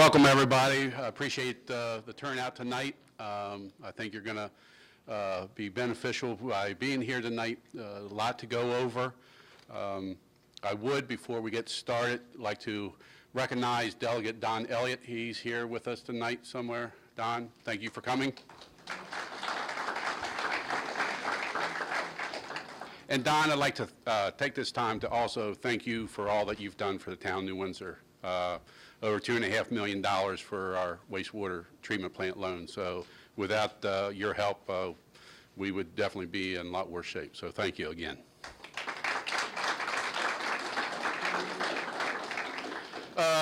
Welcome, everybody. I appreciate the turnout tonight. I think you're going to be beneficial by being here tonight. A lot to go over. I would, before we get started, like to recognize Delegate Don Elliott. He's here with us tonight somewhere. Don, thank you for coming. And Don, I'd like to take this time to also thank you for all that you've done for the town of New Windsor. Over $2.5 million for our wastewater treatment plant loan. So without your help, we would definitely be in a lot worse shape. So thank you again.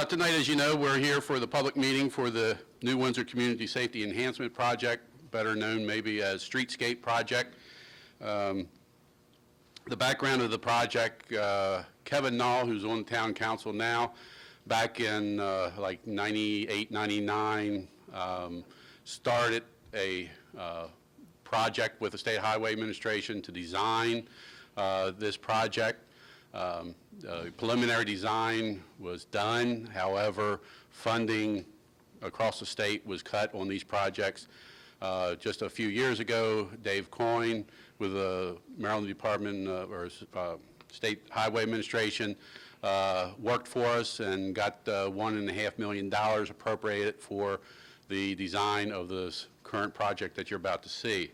Tonight, as you know, we're here for the public meeting for the New Windsor Community Safety Enhancement Project, better known maybe as Streetscape Project. The background of the project, Kevin Nall, who's on town council now, back in like 98, 99, started a project with the State Highway Administration to design this project. Preliminary design was done. However, funding across the state was cut on these projects. Just a few years ago, Dave Coyne with the Maryland Department or State Highway Administration worked for us and got $1.5 million appropriated for the design of this current project that you're about to see.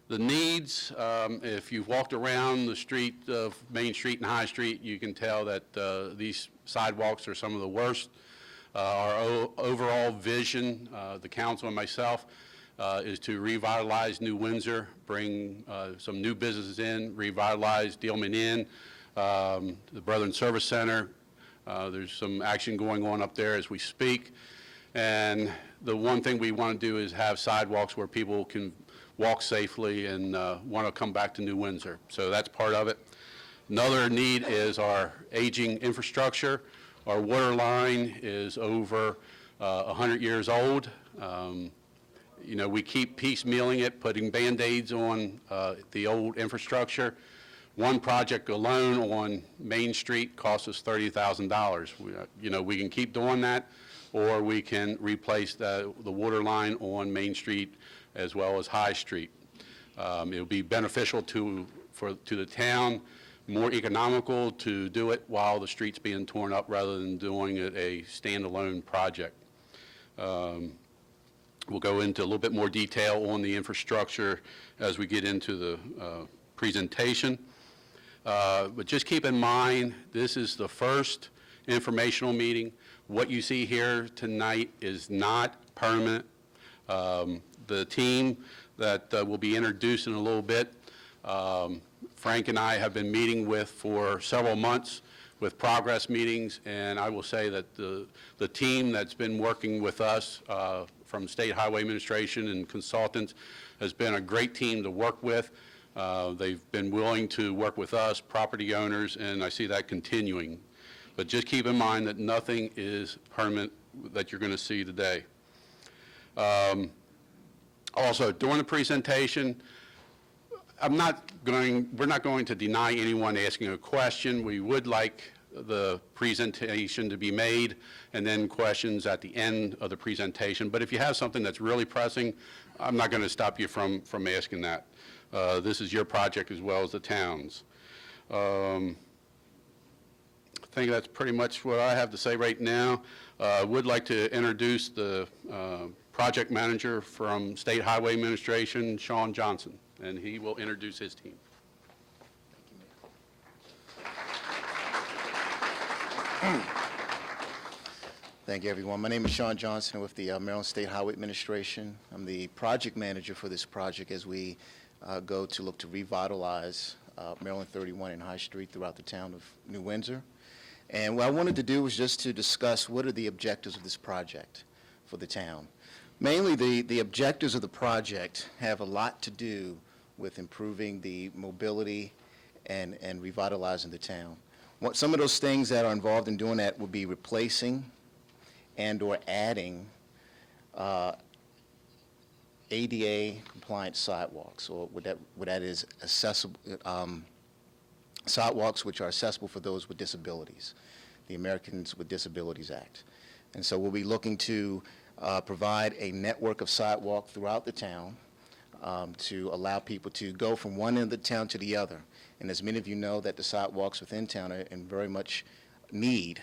The needs, if you've walked around the street of Main Street and High Street, you can tell that these sidewalks are some of the worst. Our overall vision, the council and myself, is to revitalize New Windsor, bring some new businesses in, revitalize Dealman Inn, the Brethren Service Center. There's some action going on up there as we speak. And the one thing we want to do is have sidewalks where people can walk safely and want to come back to New Windsor. So that's part of it. Another need is our aging infrastructure. Our water line is over 100 years old. You know, we keep piecemealing it, putting Band-Aids on the old infrastructure. One project alone on Main Street costs us $30,000. You know, we can keep doing that, or we can replace the water line on Main Street as well as High Street. It will be beneficial to the town, more economical to do it while the street's being torn up rather than doing it a standalone project. We'll go into a little bit more detail on the infrastructure as we get into the presentation. But just keep in mind, this is the first informational meeting. What you see here tonight is not permanent. The team that will be introduced in a little bit, Frank and I have been meeting with for several months with progress meetings, and I will say that the team that's been working with us from State Highway Administration and consultants has been a great team to work with. They've been willing to work with us, property owners, and I see that continuing. But just keep in mind that nothing is permanent that you're going to see today. Also, during the presentation, we're not going to deny anyone asking a question. We would like the presentation to be made and then questions at the end of the presentation. But if you have something that's really pressing, I'm not going to stop you from asking that. This is your project as well as the town's. I think that's pretty much what I have to say right now. I would like to introduce the project manager from State Highway Administration, Sean Johnson, and he will introduce his team. Thank you, everyone. My name is Sean Johnson with the Maryland State Highway Administration. I'm the project manager for this project as we go to look to revitalize Maryland 31 and High Street throughout the town of New Windsor. And what I wanted to do was just to discuss what are the objectives of this project for the town. Mainly, the objectives of the project have a lot to do with improving the mobility and revitalizing the town. Some of those things that are involved in doing that would be replacing and or adding ADA compliant sidewalks, or what that is accessible, sidewalks which are accessible for those with disabilities, the Americans with Disabilities Act. And so we'll be looking to provide a network of sidewalk throughout the town to allow people to go from one end of the town to the other. And as many of you know, that the sidewalks within town are in very much need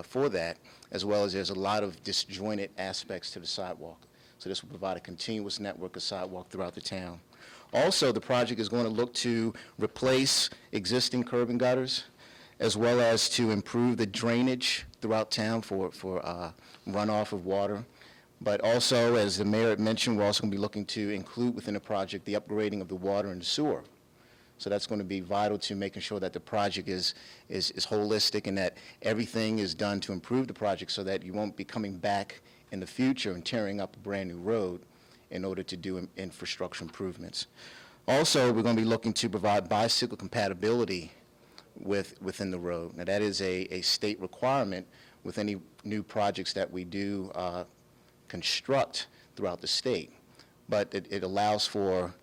for that, as well as there's a lot of disjointed aspects to the sidewalk. So this will provide a continuous network of sidewalk throughout the town. Also, the project is going to look to replace existing curb and gutters, as well as to improve the drainage throughout town for runoff of water. But also, as the mayor had mentioned, we're also going to be looking to include within the project the upgrading of the water and the sewer. So that's going to be vital to making sure that the project is holistic and that everything is done to improve the project so that you won't be coming back in the future and tearing up a brand new road in order to do infrastructure improvements. Also, we're going to be looking to provide bicycle compatibility within the road. Now, that is a state requirement with any new projects that we do construct throughout the state. But it allows for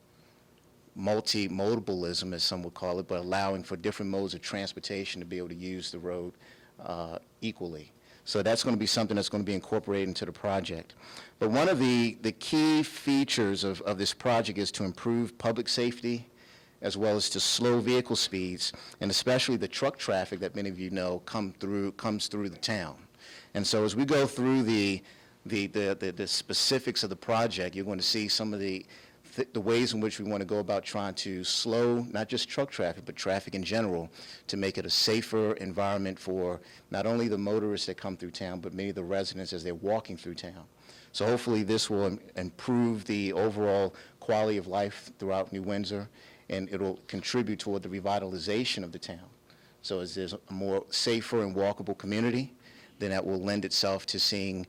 multimodalism, as some would call it, but allowing for different modes of transportation to be able to use the road equally. So that's going to be something that's going to be incorporated into the project. But one of the key features of this project is to improve public safety, as well as to slow vehicle speeds, and especially the truck traffic that many of you know comes through the town. And so as we go through the specifics of the project, you're going to see some of the ways in which we want to go about trying to slow not just truck traffic, but traffic in general, to make it a safer environment for not only the motorists that come through town, but many of the residents as they're walking through town. So hopefully this will improve the overall quality of life throughout New Windsor, and it'll contribute toward the revitalization of the town. So as there's a more safer and walkable community, then that will lend itself to seeing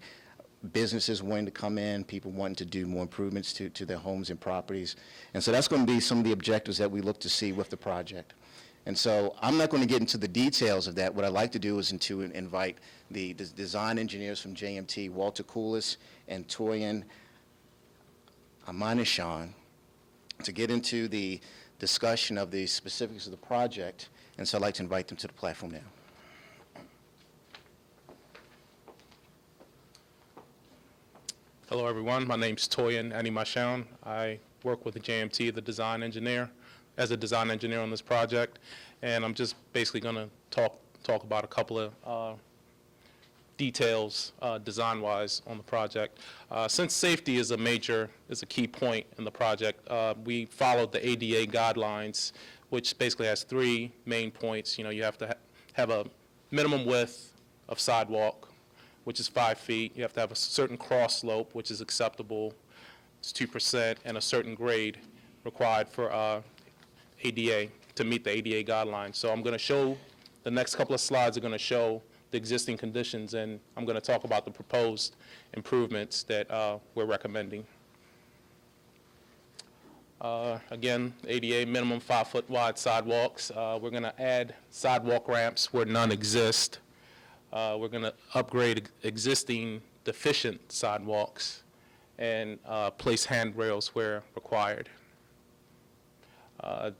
businesses wanting to come in, people wanting to do more improvements to their homes and properties. And so that's going to be some of the objectives that we look to see with the project. And so I'm not going to get into the details of that. What I'd like to do is to invite the design engineers from JMT, Walter Koulis and Toyin Amanishan, to get into the discussion of the specifics of the project. And so I'd like to invite them to the platform now. Hello, everyone. My name's Toyin Animashan. I work with the JMT, the design engineer, as a design engineer on this project, and I'm just basically going to talk about a couple of details design-wise on the project. Since safety is a key point in the project, we followed the ADA guidelines, which basically has three main points. You know, you have to have a minimum width of sidewalk, which is 5 feet. You have to have a certain cross slope, which is acceptable. It's 2%, and a certain grade required for ADA to meet the ADA guidelines. So I'm going to show, the next couple of slides are going to show the existing conditions, and I'm going to talk about the proposed improvements that we're recommending. Again, ADA minimum 5-foot wide sidewalks. We're going to add sidewalk ramps where none exist. We're going to upgrade existing deficient sidewalks and place handrails where required.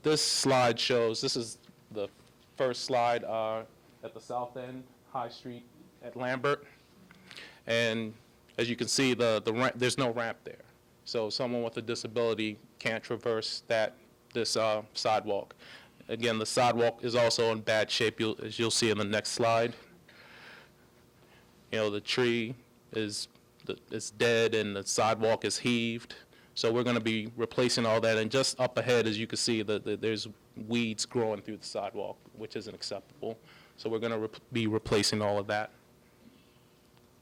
This slide shows, this is the first slide at the south end, High Street at Lambert. And as you can see, there's no ramp there. So someone with a disability can't traverse this sidewalk. Again, the sidewalk is also in bad shape, as you'll see in the next slide. You know, the tree is dead and the sidewalk is heaved. So we're going to be replacing all that. And just up ahead, as you can see, there's weeds growing through the sidewalk, which isn't acceptable. So we're going to be replacing all of that.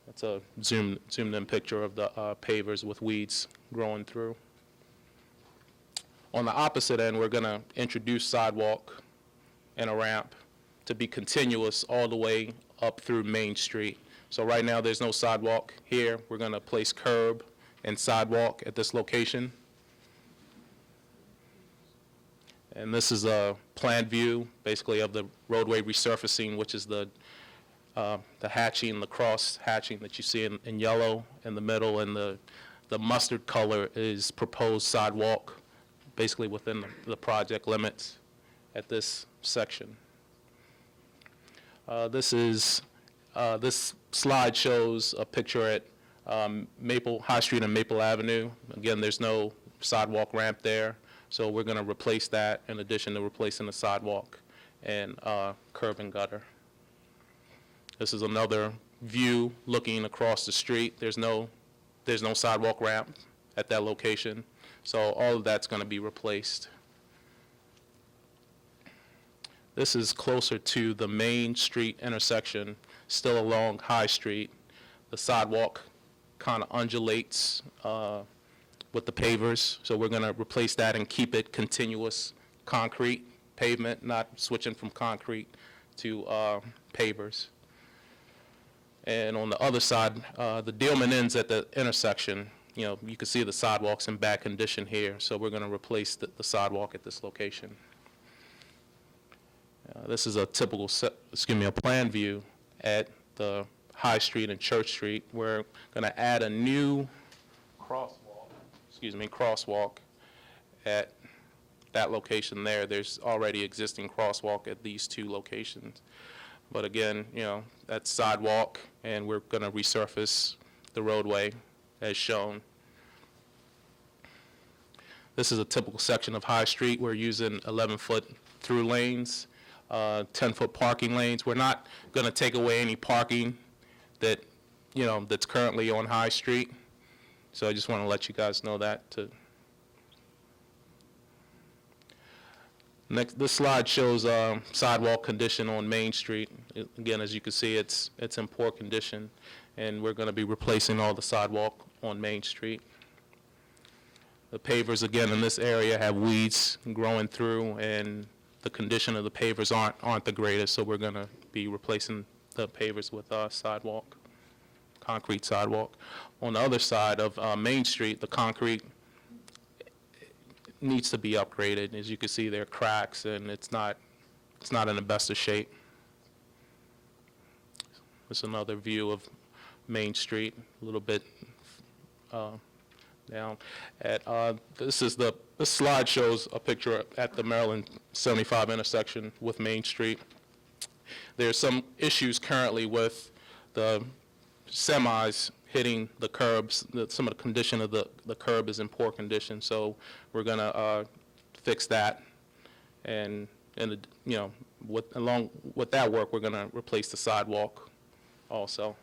That's a zoomed in picture of the pavers with weeds growing through. On the opposite end, we're going to introduce sidewalk and a ramp to be continuous all the way up through Main Street. So right now, there's no sidewalk here. We're going to place curb and sidewalk at this location. And this is a plan view, basically, of the roadway resurfacing, which is the hatching, the cross hatching that you see in yellow in the middle, and the mustard color is proposed sidewalk, basically within the project limits at this section. This is This slide shows a picture at High Street and Maple Avenue. Again, there's no sidewalk ramp there, so we're going to replace that in addition to replacing the sidewalk and curb and gutter. This is another view looking across the street. There's no sidewalk ramp at that location, so all of that's going to be replaced. This is closer to the Main Street intersection, still along High Street. The sidewalk kind of undulates with the pavers, so we're going to replace that and keep it continuous concrete pavement, not switching from concrete to pavers. And on the other side, the Dealman ends at the intersection. You can see the sidewalks in bad condition here, so we're going to replace the sidewalk at this location. This is a typical, a plan view at the High Street and Church Street. We're going to add a new crosswalk at that location there. There's already existing crosswalk at these two locations. But again, that's sidewalk, and we're going to resurface the roadway as shown. This is a typical section of High Street. We're using 11-foot through lanes, 10-foot parking lanes. We're not going to take away any parking that, that's currently on High Street. So I just want to let you guys know that. Next, this slide shows sidewalk condition on Main Street. Again, as you can see, it's in poor condition, and we're going to be replacing all the sidewalk on Main Street. The pavers, again, in this area have weeds growing through, and the condition of the pavers aren't the greatest, so we're going to be replacing the pavers with sidewalk, concrete sidewalk. On the other side of Main Street, the concrete needs to be upgraded. As you can see, there are cracks, and it's not in the best of shape. This is another view of Main Street, a little bit down. This slide shows a picture at the Maryland 75 intersection with Main Street. There's some issues currently with the semis hitting the curbs. Some of the condition of the curb is in poor condition, so we're going to fix that. And along with that work, we're going to replace the sidewalk also.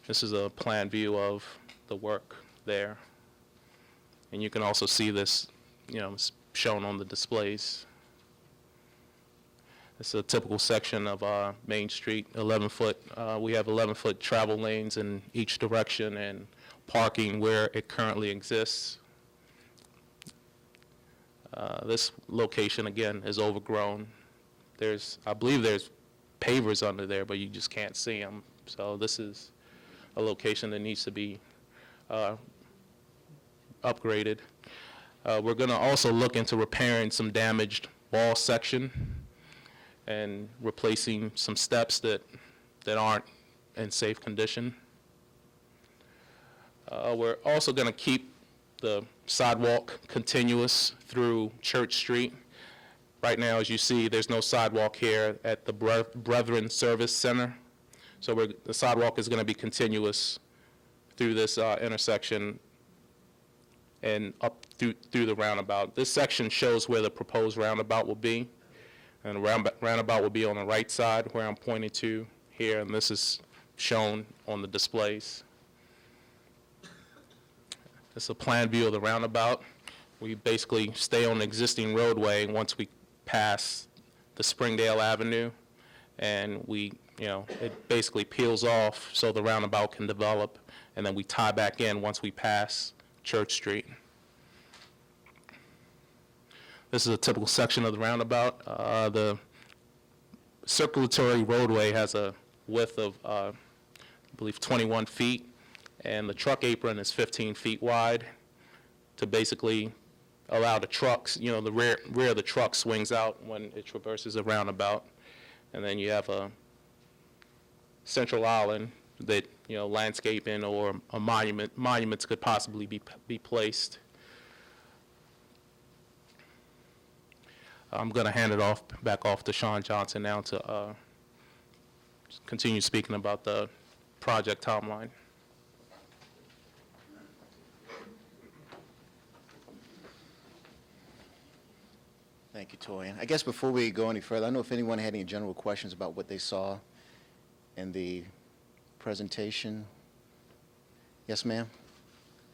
This is a plan view of the work there. And you can also see this, it's shown on the displays. It's a typical section of Main Street, 11-foot. We have 11-foot travel lanes in each direction and parking where it currently exists. This location, again, is overgrown. I believe there's pavers under there, but you just can't see them. So this is a location that needs to be upgraded. We're going to also look into repairing some damaged wall section and replacing some steps that aren't in safe condition. We're also going to keep the sidewalk continuous through Church Street. Right now, as you see, there's no sidewalk here at the Brethren Service Center. So the sidewalk is going to be continuous through this intersection and up through the roundabout. This section shows where the proposed roundabout will be. And the roundabout will be on the right side where I'm pointing to here, and this is shown on the displays. This is a plan view of the roundabout. We basically stay on the existing roadway once we pass the Springdale Avenue, and it basically peels off so the roundabout can develop, and then we tie back in once we pass Church Street. This is a typical section of the roundabout. The circulatory roadway has a width of, I believe, 21 feet, and the truck apron is 15 feet wide to basically allow the trucks, the rear of the truck swings out when it traverses a roundabout. And then you have a central island that, landscaping or a monuments could possibly be placed. I'm going to hand it back off to Sean Johnson now to continue speaking about the project timeline. Thank you, Torian. I guess before we go any further, I don't know if anyone had any general questions about what they saw in the presentation. Yes, ma'am?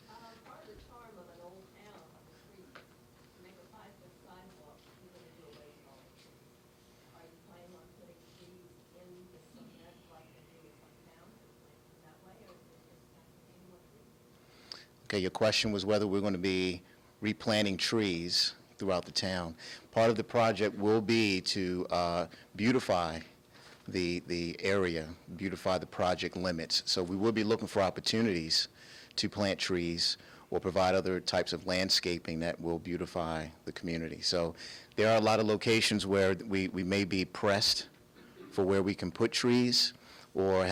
Part of the charm of an old town on the street, to make a 5-foot sidewalk, you're gonna do away with all the trees. Are you planning on putting trees in the cement like they do in some towns, or planting that way, or is it just not any more trees? Okay, your question was whether we're going to be replanting trees throughout the town. Part of the project will be to beautify the area, beautify the project limits. So we will be looking for opportunities to plant trees or provide other types of landscaping that will beautify the community. So there are a lot of locations where we may be pressed for where we can put trees, or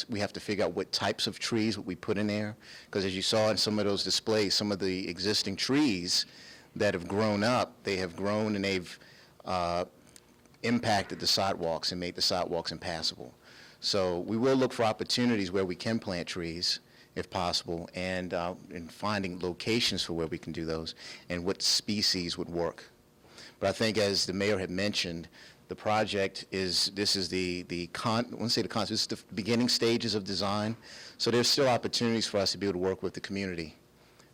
we have to figure out what types of trees we put in there. Because as you saw in some of those displays, some of the existing trees that have grown up, they have grown and they've impacted the sidewalks and made the sidewalks impassable. So we will look for opportunities where we can plant trees, if possible, and finding locations for where we can do those and what species would work. But I think, as the mayor had mentioned, the project is, this is I wouldn't say the concept, this is the beginning stages of design. So there's still opportunities for us to be able to work with the community,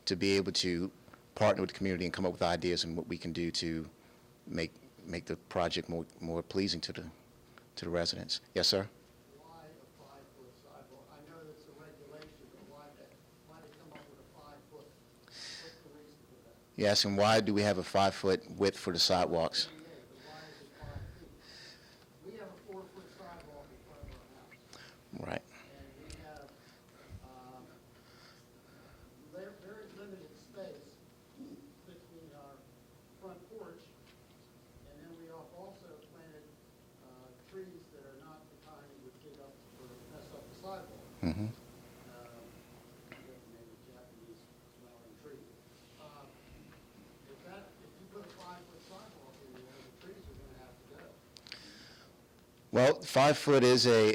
to be able to partner with the community and come up with ideas and what we can do to make the project more pleasing to the residents. Yes, sir? Why a 5-foot sidewalk? I know that's a regulation, but why they come up with a 5-foot? What's the reason for that? Yes, and why do we have a 5-foot width for the sidewalks? Yeah, but why is it 5 feet? We have a 4-foot sidewalk in front of our house, Right. and we have very limited space between our front porch, and then we have also planted trees that are not the kind that would dig up or mess up the sidewalk. Mm-hmm. Maybe Japanese smelling tree. If you put a 5-foot sidewalk in there, the trees are gonna have to go. Well, 5 foot is a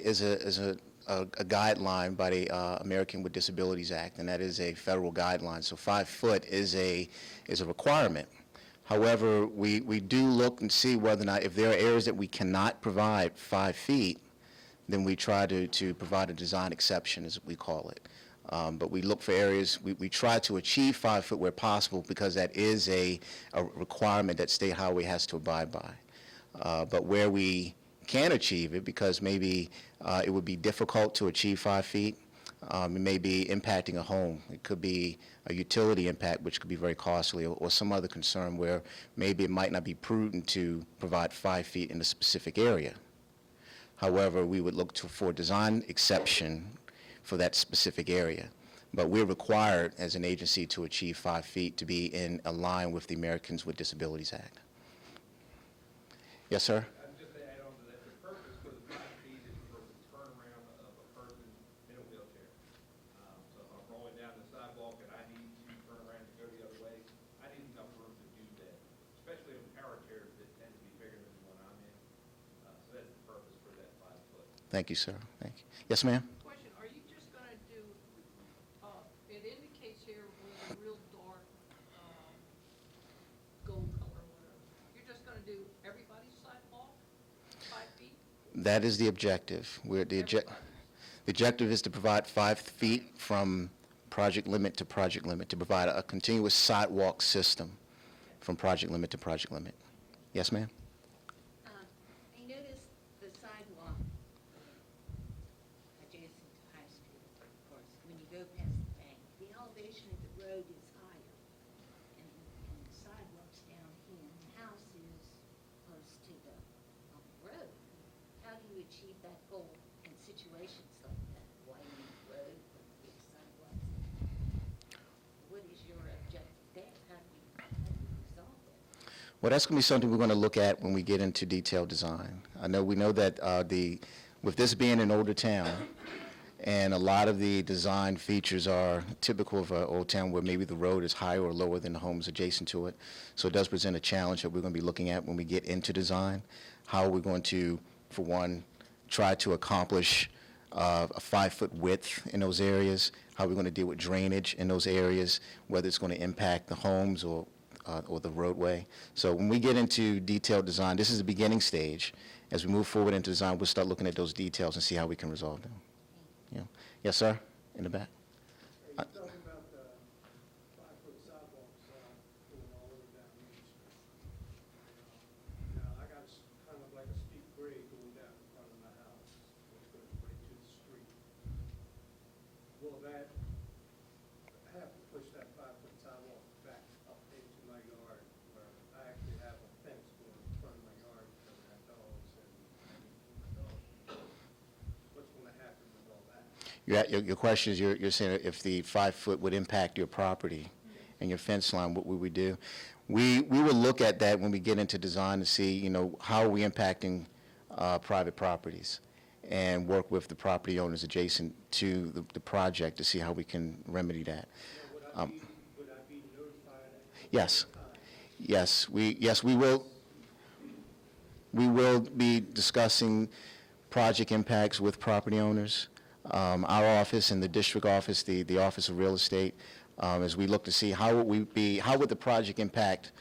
guideline by the American with Disabilities Act, and that is a federal guideline. So 5 foot is a requirement. However, we do look and see whether or not, if there are areas that we cannot provide 5 feet, then we try to provide a design exception, as we call it. But we look for areas, we try to achieve 5 foot where possible, because that is a requirement that State Highway has to abide by. But where we can achieve it, because maybe it would be difficult to achieve 5 feet, it may be impacting a home. It could be a utility impact, which could be very costly, or some other concern where maybe it might not be prudent to provide 5 feet in a specific area. However, we would look for design exception for that specific area. But we're required as an agency to achieve 5 feet to be in line with the Americans with Disabilities Act. Yes, sir? Just to add on to that, the purpose for the 5 feet is for the turnaround of a person in a wheelchair. So if I'm rolling down the sidewalk and I need to turn around and go the other way, I need enough room to do that, especially on power chairs that tend to be bigger than the one I'm in. So that's the purpose for that 5 foot. Thank you, sir. Thank you. Yes, ma'am? Question, are you just gonna do, it indicates here with a real dark, gold color, whatever. You're just gonna do everybody's sidewalk, 5 feet? That is the objective. The objective is to provide 5 feet from project limit to project limit, to provide a continuous sidewalk system from project limit to project limit. Yes, ma'am? I noticed the sidewalk adjacent to High Street, of course, when you go past the bank, the elevation of the road is higher, and the sidewalk's down here, and the house is close to the road. How do you achieve that goal in situations like that, widening the road, big sidewalks? What is your objective there? How do you resolve that? Well, that's going to be something we're going to look at when we get into detailed design. We know that with this being an older town, and a lot of the design features are typical of an old town where maybe the road is higher or lower than the homes adjacent to it. So it does present a challenge that we're going to be looking at when we get into design. How are we going to, for one, try to accomplish a 5-foot width in those areas, how we're going to deal with drainage in those areas, whether it's going to impact the homes or the roadway. So when we get into detailed design, this is the beginning stage. As we move forward into design, we'll start looking at those details and see how we can resolve them. Yeah. Yes, sir? In the back? You're talking about the 5-foot sidewalks going all over down Main Street. Now, I got kind of like a steep grade going down in front of my house, which goes right to the street. Will that have to push that 5-foot sidewalk back up into my yard where I actually have a fence going in front of my yard because I have dogs and I need to keep my dogs? What's going to happen with all that? Your question is, you're saying if the 5-foot would impact your property and your fence line, what would we do? We will look at that when we get into design to see, you know, how are we impacting private properties, and work with the property owners adjacent to the project to see how we can remedy that. Now, would I be notified? Yes. Yes, we will. We will be discussing project impacts with property owners. Our office and the district office, the Office of Real Estate, as we look to see how would the project impact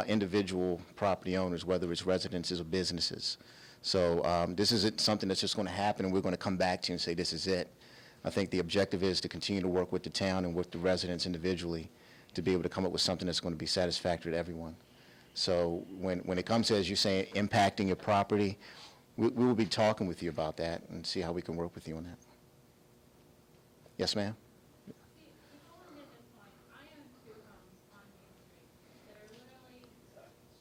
individual property owners, whether it's residences or businesses. So this isn't something that's just going to happen and we're going to come back to you and say this is it. I think the objective is to continue to work with the town and with the residents individually to be able to come up with something that's going to be satisfactory to everyone. So when it comes to, as you're saying, impacting your property, we will be talking with you about that and see how we can work with you on that. Yes, ma'am? See, before we hit this point, I own 2 homes on Main Street that are literally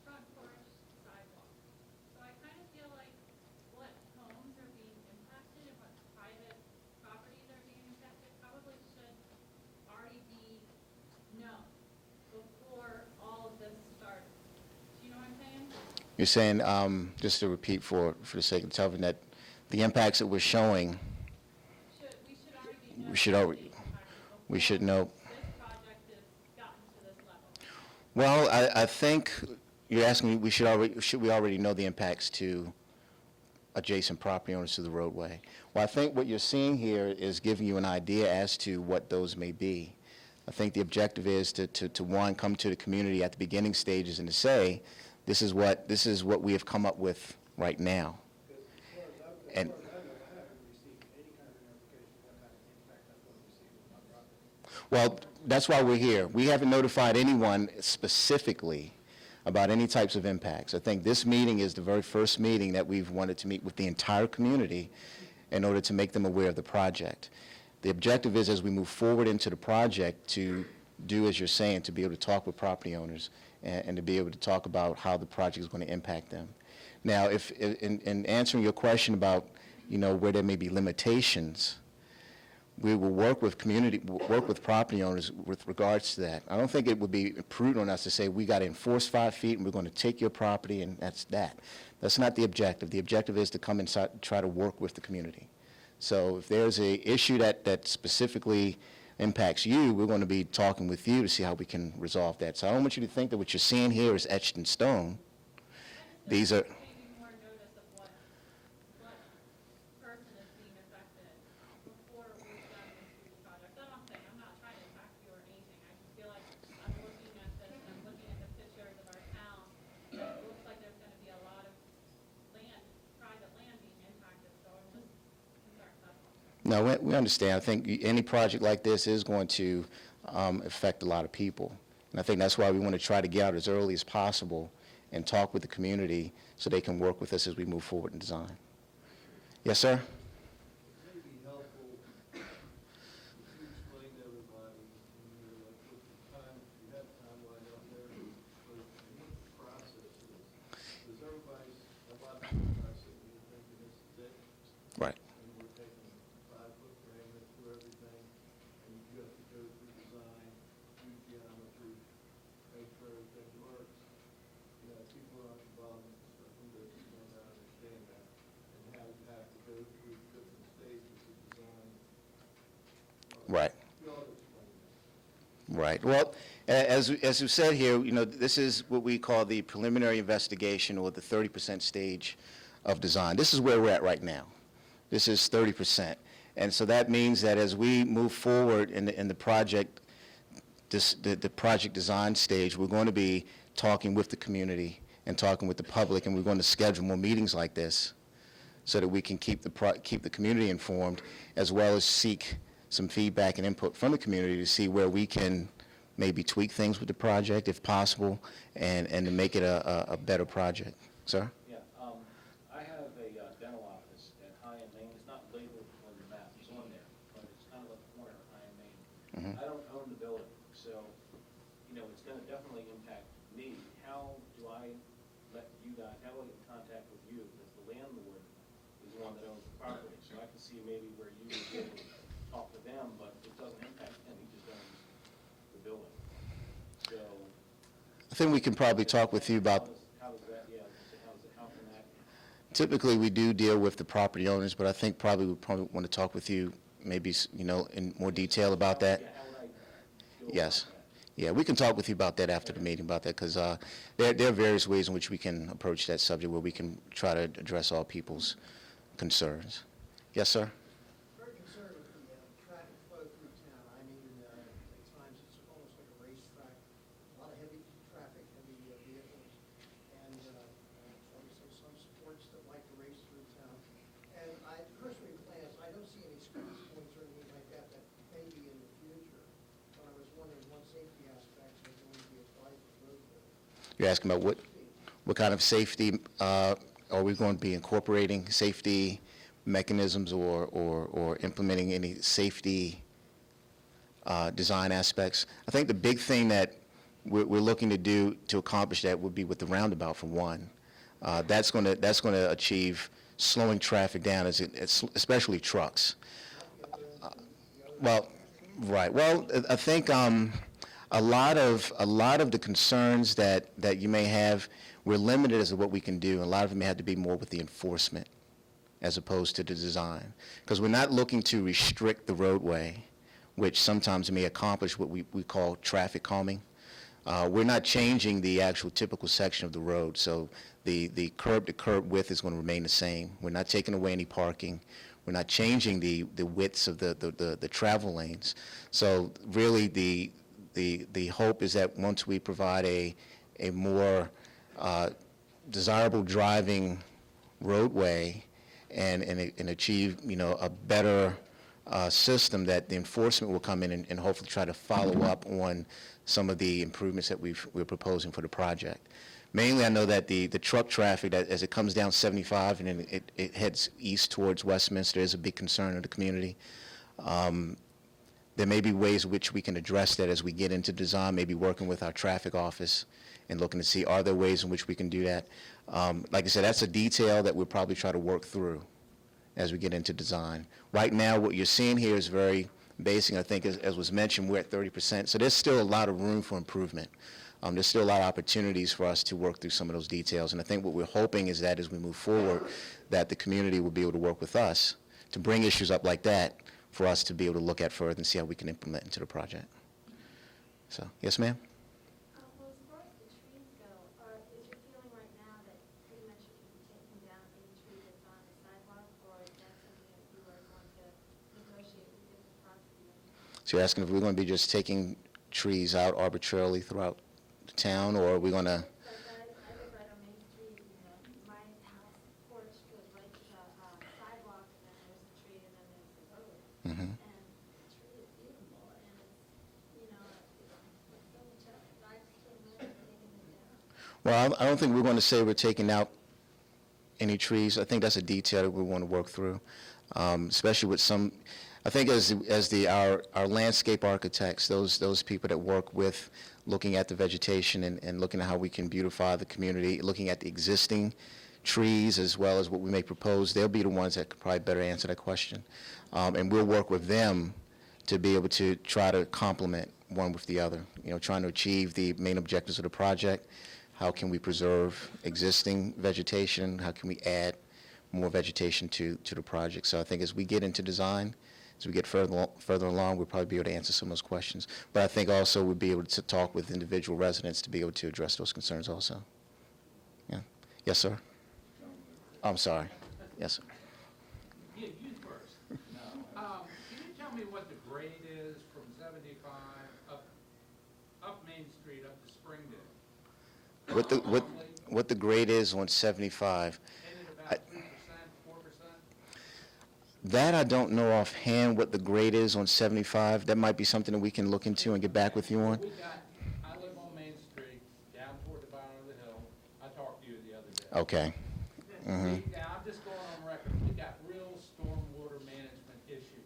front porch sidewalk. So I kind of feel like what homes are being impacted and what private properties are being impacted probably should already be known before all of this started. Do you know what I'm saying? You're saying, just to repeat for the sake of telling that the impacts that we're showing, We should already be knowing. we should know. This project has gotten to this level. Well, I think you're asking me, should we already know the impacts to adjacent property owners to the roadway? Well, I think what you're seeing here is giving you an idea as to what those may be. I think the objective is to one, come to the community at the beginning stages and to say, this is what we have come up with right now. And I haven't received any kind of notification what kind of impact I'm going to receive with my property. well, that's why we're here. We haven't notified anyone specifically about any types of impacts. I think this meeting is the very first meeting that we've wanted to meet with the entire community in order to make them aware of the project. The objective is, as we move forward into the project, to do as you're saying, to be able to talk with property owners and to be able to talk about how the project is going to impact them. Now, if in answering your question about, you know, where there may be limitations, we will work with property owners with regards to that. I don't think it would be prudent on us to say we got to enforce 5 feet and we're going to take your property and that's that. That's not the objective. The objective is to come inside, try to work with the community. So if there's a issue that specifically impacts you, we're going to be talking with you to see how we can resolve that. So I don't want you to think that what you're seeing here is etched in stone. These are, Taking more notice of what person is being affected before we've done this through the project. That's what I'm saying. I'm not trying to attack you or anything. I just feel like I'm looking at this and I'm looking at the pictures of our town. And it looks like there's gonna be a lot of land, private land being impacted, so I'm just concerned, that's all. no, we understand. I think any project like this is going to affect a lot of people. And I think that's why we want to try to get out as early as possible and talk with the community so they can work with us as we move forward in design. Yes, sir? It may be helpful if you explain to everybody, you know, like with the time, if you have timeline out there, but what the process is. Because everybody's, a lot of people are sitting here thinking this is it, Right. and we're taking 5-foot parameter through everything, and you have to go through design, do geometry, make sure everything works. You know, people aren't involved in construction, they just don't understand that, and how you have to go through different stages of design. Right. You ought to explain that. Right. Well, as you said here, you know, this is what we call the preliminary investigation or the 30% stage of design. This is where we're at right now. This is 30%. And so that means that as we move forward in the project, the project design stage, we're going to be talking with the community and talking with the public, and we're going to schedule more meetings like this so that we can keep the community informed, as well as seek some feedback and input from the community to see where we can maybe tweak things with the project if possible, and to make it a better project. Sir? Yeah, I have a dental office at High and Main. It's not labeled on the map, it's on there, but it's kind of at the corner of High and Main. Mhm. I don't own the building, so, you know, it's gonna definitely impact me. How do I let you guys, how do I get in contact with you? Because the landlord is the one that owns the property, so I can see maybe where you would be able to talk to them, but it doesn't impact him, he just owns the building. So. I think we can probably talk with you about, How does that, yeah, how can that? typically we do deal with the property owners, but I think probably we want to talk with you maybe, in more detail about that. Yeah, how would I go Yes. about that? Yeah, we can talk with you about that after the meeting, about that, because there are various ways in which we can approach that subject where we can try to address all people's concerns. Yes, sir? Very concerned with the traffic flow through town. I mean, at times it's almost like a racetrack, a lot of heavy traffic, heavy vehicles, and obviously some sports that like to race through town. And I personally glance, I don't see any speed points or anything like that that may be in the future. But I was wondering what safety aspects are going to be applied to road there. You're asking about what kind of safety are we going to be incorporating, safety mechanisms or implementing any safety design aspects? I think the big thing that we're looking to do to accomplish that would be with the roundabout, for one. That's going to achieve slowing traffic down, especially trucks. Well, right. Well, I think a lot of the concerns that you may have, we're limited as to what we can do. A lot of them may have to be more with the enforcement as opposed to the design, because we're not looking to restrict the roadway, which sometimes may accomplish what we call traffic calming. We're not changing the actual typical section of the road, so the curb-to-curb width is going to remain the same. We're not taking away any parking. We're not changing the widths of the travel lanes. So really, the hope is that once we provide a more desirable driving roadway and achieve, a better system, that the enforcement will come in and hopefully try to follow up on some of the improvements that we're proposing for the project. Mainly, I know that the truck traffic, that as it comes down 75 and then it heads east towards Westminster, is a big concern of the community. There may be ways in which we can address that as we get into design, maybe working with our traffic office and looking to see, are there ways in which we can do that? Like I said, that's a detail that we'll probably try to work through as we get into design. Right now, what you're seeing here is very basic. I think, as was mentioned, we're at 30%, so there's still a lot of room for improvement. There's still a lot of opportunities for us to work through some of those details, and I think what we're hoping is that as we move forward, that the community will be able to work with us to bring issues up like that for us to be able to look at further and see how we can implement into the project. So, yes, ma'am? Well, as far as the trees go, is your feeling right now that pretty much you can be taking down any tree that's on the sidewalk, or is that something that you are going to negotiate with different property owners? So you're asking if we're going to be just taking trees out arbitrarily throughout the town, or are we going to? Like I live right on Main Street, my house porch goes right to the sidewalk, and then there's a tree, and then there's the road. Mhm. And the tree is beautiful, and it's, it's so much up, I just can't imagine taking it down. Well, I don't think we're going to say we're taking out any trees. I think that's a detail that we want to work through, especially with some. I think as our landscape architects, those people that work with looking at the vegetation and looking at how we can beautify the community, looking at the existing trees as well as what we may propose, they'll be the ones that could probably better answer that question. And we'll work with them to be able to try to complement one with the other, trying to achieve the main objectives of the project. How can we preserve existing vegetation? How can we add more vegetation to the project? So I think as we get into design, as we get further along, we'll probably be able to answer some of those questions. But I think also we'll be able to talk with individual residents to be able to address those concerns also. Yeah. Yes, sir? I'm sorry. Yes, sir. You me what the grade is from 75 up Main Street up to Springdale? What the grade is on 75? Isn't it about 3%, 4%? That I don't know offhand what the grade is on 75. That might be something that we can look into and get back with you on. I live on Main Street, down toward the bottom of the hill. I talked to you the other day. Okay. Mhm. I'm just going on record. We got real stormwater management issues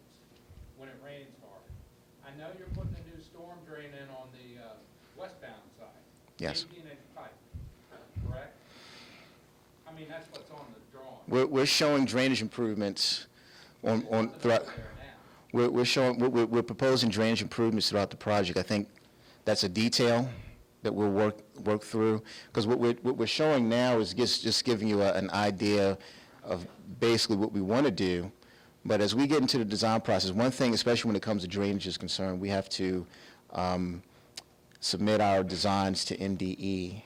when it rains hard. I know you're putting a new storm drain in on the westbound side. Yes. 18-inch pipe, correct? I mean, that's what's on the drawing. We're showing drainage improvements on throughout. There now. We're proposing drainage improvements throughout the project. I think that's a detail that we'll work through, because what we're showing now is just giving you an idea of basically what we want to do. But as we get into the design process, one thing, especially when it comes to drainage is concerned, we have to submit our designs to NDE.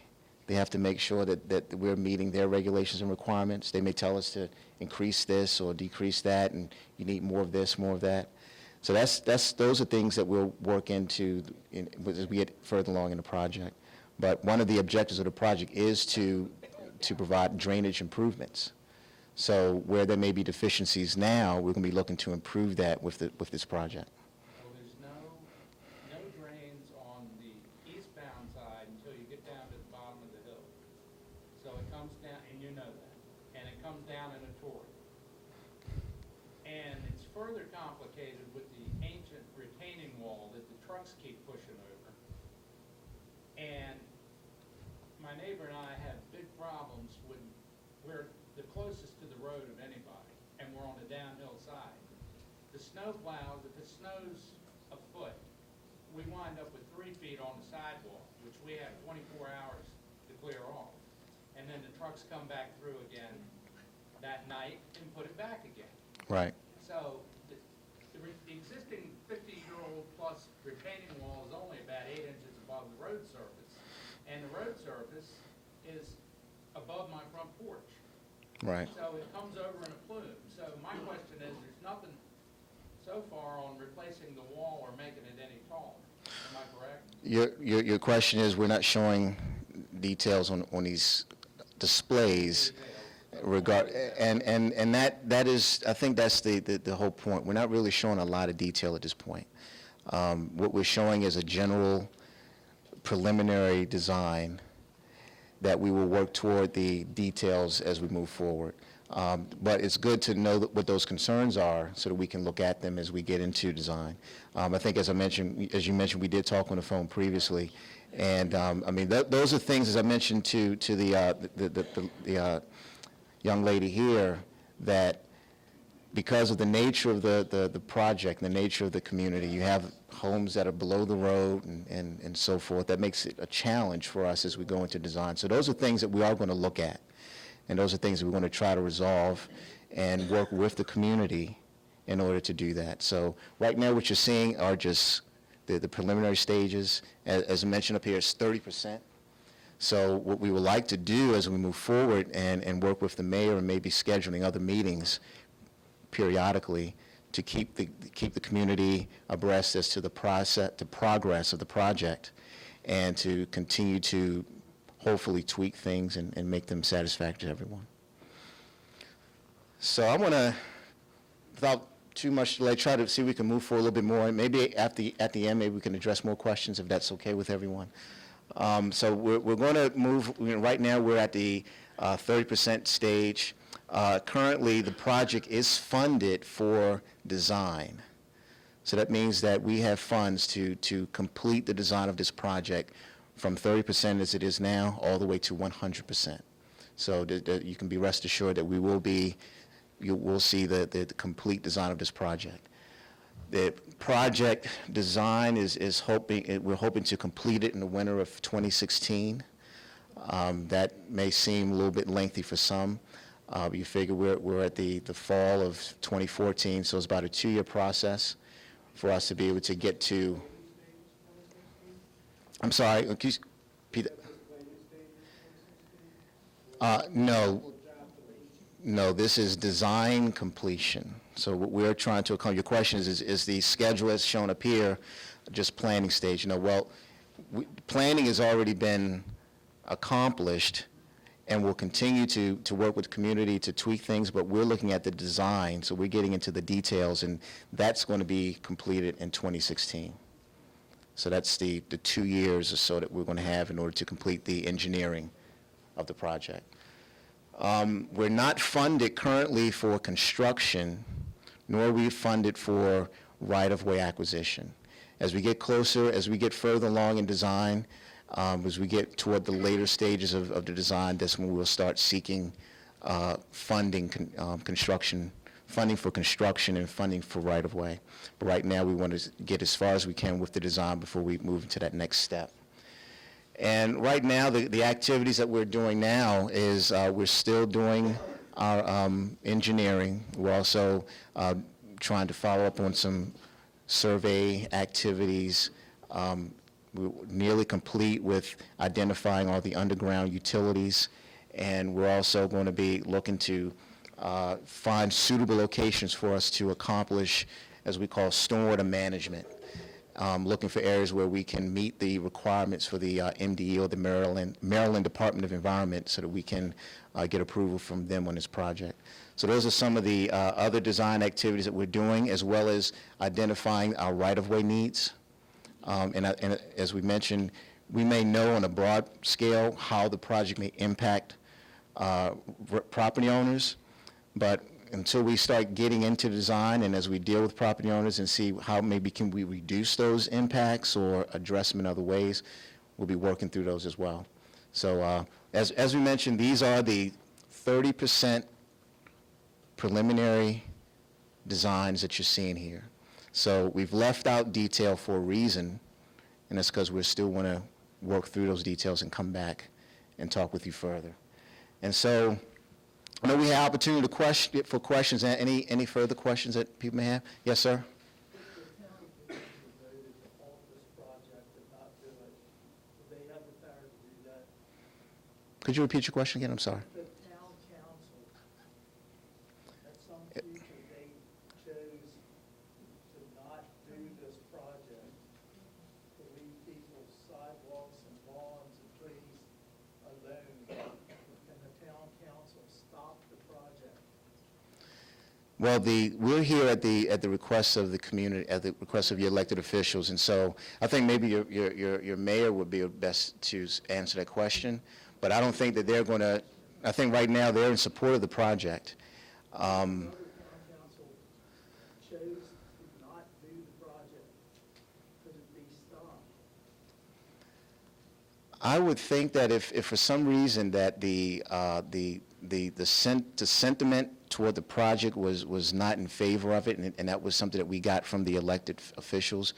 They have to make sure that we're meeting their regulations and requirements. They may tell us to increase this or decrease that, and you need more of this, more of that. So those are things that we'll work into as we get further along in the project. But one of the objectives of the project is to provide drainage improvements. So where there may be deficiencies now, we're going to be looking to improve that with this project. So there's no drains on the eastbound side until you get down to the bottom of the hill. So it comes down, and you know that, and it comes down in a torrent. And it's further complicated with the ancient retaining wall that the trucks keep pushing over. And my neighbor and I have big problems when we're the closest to the road of anybody, and we're on the downhill side. The snow plows, if it snows a foot, we wind up with 3 feet on the sidewalk, which we have 24 hours to clear off. And then the trucks come back through again that night and put it back again. Right. So the existing 50-year-old plus retaining wall is only about 8 inches above the road surface. And the road surface is above my front porch. Right. So it comes over in a plume. So my question is, there's nothing so far on replacing the wall or making it any taller. Am I correct? Your question is, we're not showing details on these displays and that is, I think that's the whole point. We're not really showing a lot of detail at this point. What we're showing is a general preliminary design that we will work toward the details as we move forward. But it's good to know what those concerns are so that we can look at them as we get into design. I think as you mentioned, we did talk on the phone previously. And I mean, those are things, as I mentioned to the young lady here, that because of the nature of the project, the nature of the community, you have homes that are below the road and so forth. That makes it a challenge for us as we go into design. So those are things that we are going to look at, and those are things that we're going to try to resolve and work with the community in order to do that. So right now what you're seeing are just the preliminary stages. As I mentioned up here, it's 30%. So what we would like to do as we move forward and work with the mayor and maybe scheduling other meetings periodically to keep the community abreast as to the progress of the project, and to continue to hopefully tweak things and make them satisfactory to everyone. So I want to, without too much delay, try to see if we can move forward a little bit more. And maybe at the end, maybe we can address more questions if that's okay with everyone. So we're going to move. Right now we're at the 30% stage. Currently, the project is funded for design. So that means that we have funds to complete the design of this project from 30% as it is now all the way to 100%. So that you can be rest assured that you will see the complete design of this project. The project design we're hoping to complete it in the winter of 2016. That may seem a little bit lengthy for some. You figure we're at the fall of 2014, so it's about a 2-year process for us to be able to get to. I'm sorry, can you repeat that? No. No, this is design completion. So what we're trying to accomplish, your question is the schedule as shown up here, just planning stage? Well, planning has already been accomplished, and we'll continue to work with the community to tweak things, but we're looking at the design, so we're getting into the details, and that's going to be completed in 2016. So that's the 2 years or so that we're going to have in order to complete the engineering of the project. We're not funded currently for construction, nor are we funded for right-of-way acquisition. As we get closer, as we get further along in design, as we get toward the later stages of the design, that's when we'll start seeking funding for construction and funding for right-of-way. But right now, we want to get as far as we can with the design before we move into that next step. And right now, the activities that we're doing now is we're still doing our engineering. We're also trying to follow up on some survey activities. We're nearly complete with identifying all the underground utilities, and we're also going to be looking to find suitable locations for us to accomplish, as we call, stormwater management. Looking for areas where we can meet the requirements for the MDE or the Maryland Department of Environment so that we can get approval from them on this project. So those are some of the other design activities that we're doing, as well as identifying our right-of-way needs. And as we mentioned, we may know on a broad scale how the project may impact property owners, but until we start getting into design and as we deal with property owners and see how maybe can we reduce those impacts or address them in other ways, we'll be working through those as well. So as we mentioned, these are the 30% preliminary designs that you're seeing here. So we've left out detail for a reason, and that's because we still want to work through those details and come back and talk with you further. And so I know we have opportunity for questions. Any further questions that people may have? Yes, sir? If the town officials voted to halt this project and not do it, would they have the power to do that? Could you repeat your question again? I'm sorry. The town council, at some future date, chose to not do this project, to leave people's sidewalks and lawns and trees alone, can the town council stop the project? Well, we're here at the request of the community, at the request of your elected officials, and so I think maybe your mayor would be best to answer that question. But I don't think that they're going to. I think right now they're in support of the project. Another town council chose to not do the project. Could it be stopped? I would think that if for some reason that the sentiment toward the project was not in favor of it, and that was something that we got from the elected officials,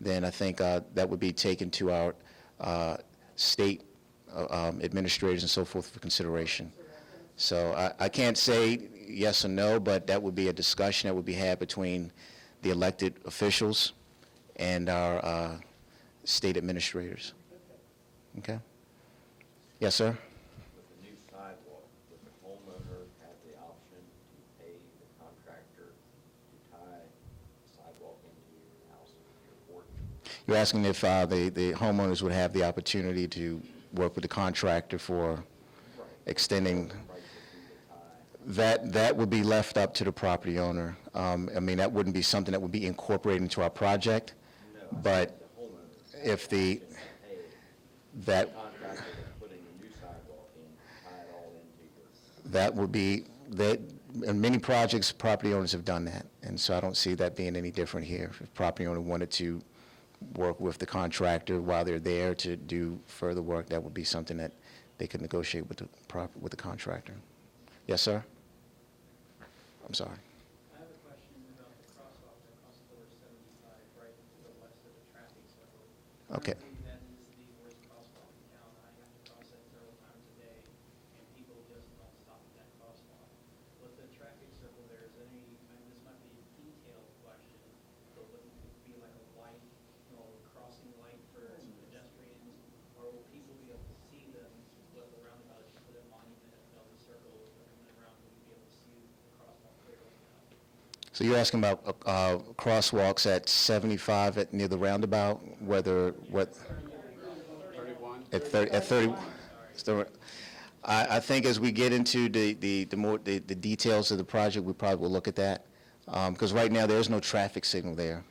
then I think that would be taken to our state administrators and so forth for consideration. So I can't say yes or no, but that would be a discussion that would be had between the elected officials and our state administrators. Okay? Yes, sir? With the new sidewalk, would the homeowner have the option to pay the contractor to tie the sidewalk into your house, your porch? You're asking if the homeowners would have the opportunity to work with the contractor for extending. That would be left up to the property owner. I mean, that wouldn't be something that would be incorporated into our project, but if that Contractor that's putting a new sidewalk in, tie it all into your. that would be, that, in many projects, property owners have done that, and so I don't see that being any different here. If property owner wanted to work with the contractor while they're there to do further work, that would be something that they could negotiate with the contractor. Yes, sir? I'm sorry. I have a question about the crosswalk that crosses over 75 right to the west of the traffic circle. Okay. Currently, that is the worst crosswalk in town. I have to cross it several times a day, and people just don't stop at that crosswalk. With the traffic circle, there is any, and this might be a detailed question, but would it be like a light, crossing light for pedestrians, or will people be able to see them with the roundabout, if you put a monument at the circle, or around, will you be able to So you're asking about crosswalks at 75 near the roundabout, whether, what? 31? At 30, so I think as we get into the details of the project, we probably will look at that. Because right now, there's no traffic signal there.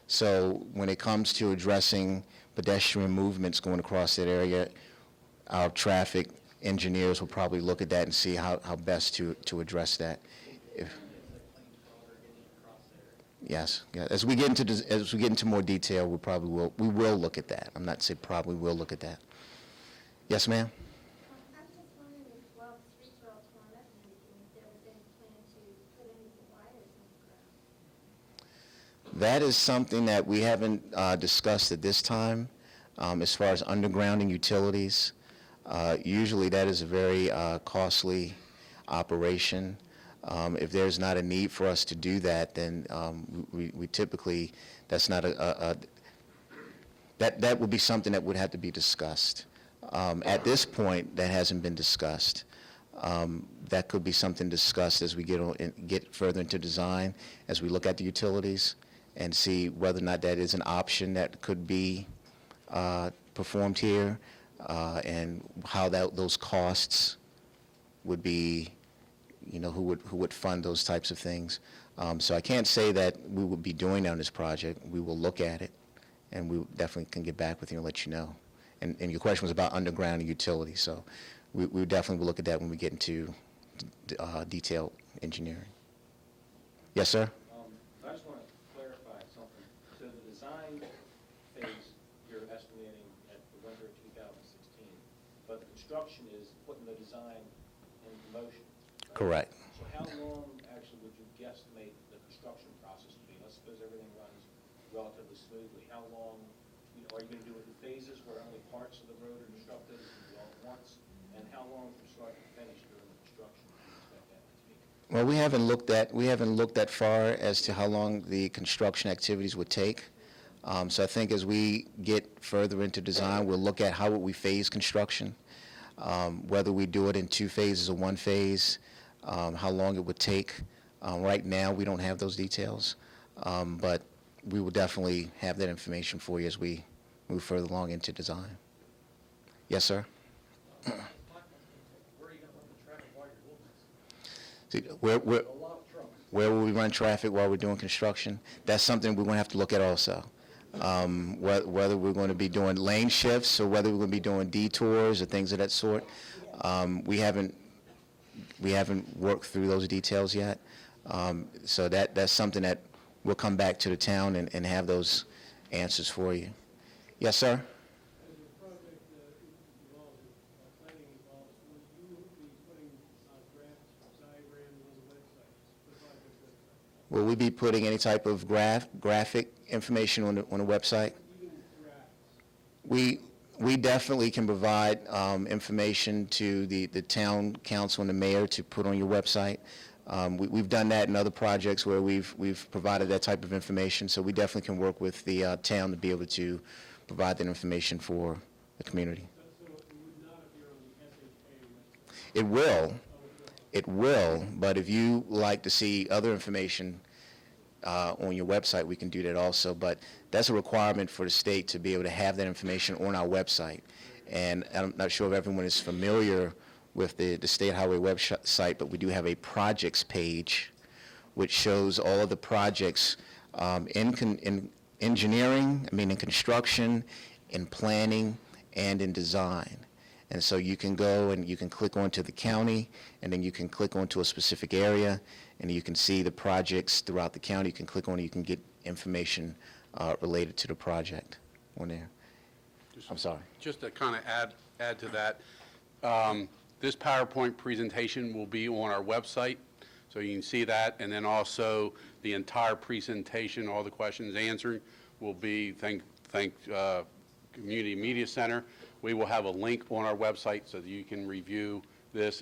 So when it comes to addressing pedestrian movements going across that area, our traffic engineers will probably look at that and see how best to address that. Yes, yeah. As we get into more detail, we will look at that. I'm not saying probably, we'll look at that. Yes, ma'am? I'm just wondering if, well, the streets are all torn up and everything, if there was any plan to put any wires in the ground. That is something that we haven't discussed at this time. As far as undergrounding utilities, usually that is a very costly operation. If there's not a need for us to do that, then we typically, that's not that would be something that would have to be discussed. At this point, that hasn't been discussed. That could be something discussed as we get further into design, as we look at the utilities and see whether or not that is an option that could be performed here, and how those costs would be, who would fund those types of things. So I can't say that we would be doing that on this project. We will look at it, and we definitely can get back with you and let you know. And your question was about underground and utilities, so we definitely will look at that when we get into detailed engineering. Yes, sir? I just want to clarify something. So the design phase, you're estimating at the winter of 2016, but the construction is putting the design into motion. Right? Correct. So how long actually would you guesstimate the construction process to be? Let's suppose everything runs relatively smoothly. How long, are you going to do it in phases where only parts of the road are constructed and all at once? And how long from start to finish during the construction do you expect that to be? Well, we haven't looked that far as to how long the construction activities would take. So I think as we get further into design, we'll look at how would we phase construction, whether we do it in 2 phases or 1 phase, how long it would take. Right now, we don't have those details, but we will definitely have that information for you as we move further along into design. Yes, sir? Where are you gonna run the traffic while you're doing this? See, A lot of trucks. where will we run traffic while we're doing construction? That's something we're going to have to look at also. Whether we're going to be doing lane shifts or whether we're going to be doing detours or things of that sort. We haven't worked through those details yet. So that's something that we'll come back to the town and have those answers for you. Yes, sir? As the project evolves, planning evolves, will you be putting graphs, diagrams on the website, the project website? Will we be putting any type of graphic information on the website? Even graphs? We definitely can provide information to the town council and the mayor to put on your website. We've done that in other projects where we've provided that type of information, so we definitely can work with the town to be able to provide that information for the community. So it would not appear on the SHA website? It will. It will, but if you like to see other information on your website, we can do that also. But that's a requirement for the state to be able to have that information on our website. And I'm not sure if everyone is familiar with the State Highway website, but we do have a projects page which shows all of the projects in engineering, in construction, in planning, and in design. And so you can go and you can click onto the county, and then you can click onto a specific area, and you can see the projects throughout the county. You can click on it, you can get information related to the project on there. I'm sorry. Just to kind of add to that, this PowerPoint presentation will be on our website, so you can see that, and then also the entire presentation, all the questions answered, will be, thank Community Media Center. We will have a link on our website so that you can review this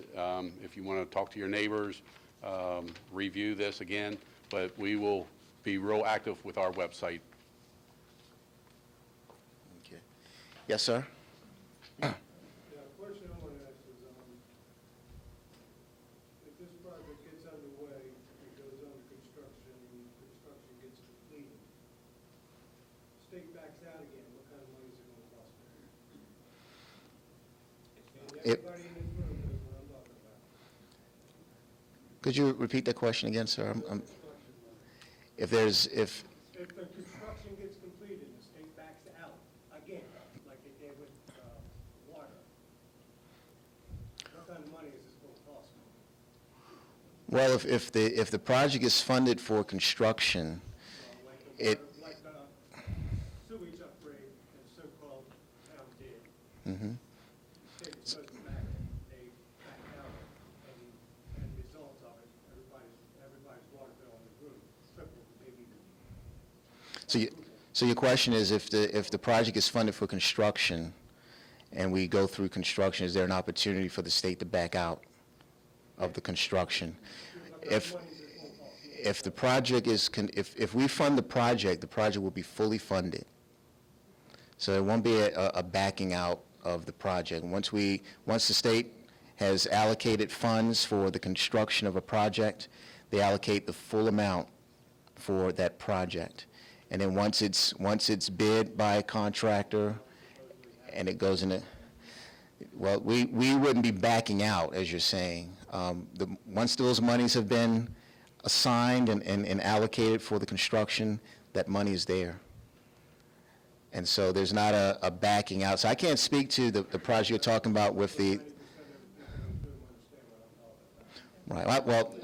if you want to talk to your neighbors, review this again, but we will be real active with our website. Okay. Yes, sir? Yeah, the question I want to ask is, if this project gets underway, it goes under construction, Everybody in this room knows what I'm talking about. Could you repeat that question again, sir? Construction money. If there's, If the construction gets completed, the state backs out again, like they did with, water. What kind of money is this going to cost? well, if the project is funded for construction, Like the It- water, like the sewage upgrade that so-called town did. mhm. The state was supposed to back it, they backed out, and results of it, everybody's water bill in the room tripled, maybe. So your question is, if the project is funded for construction, and we go through construction, is there an opportunity for the state to back out of the construction? If the project is, if we fund the project will be fully funded. So there won't be a backing out of the project. Once the state has allocated funds for the construction of a project, they allocate the full amount for that project. And then once it's bid by a contractor, and it goes in well, we wouldn't be backing out, as you're saying. Once those monies have been assigned and allocated for the construction, that money is there. And so there's not a backing out. So I can't speak to the project you're talking about with the, 90% of the people in this room understand what I'm talking about. right, well,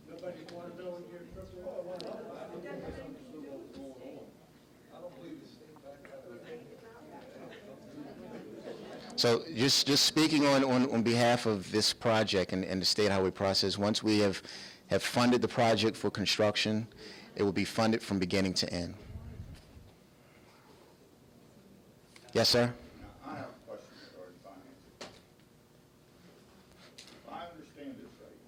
Nobody's water bill in here tripled. so just speaking on behalf of this project and the state highway process, once we have funded the project for construction, it will be funded from beginning to end. Yes, sir? Now, I have a question regarding finances. If I understand this right,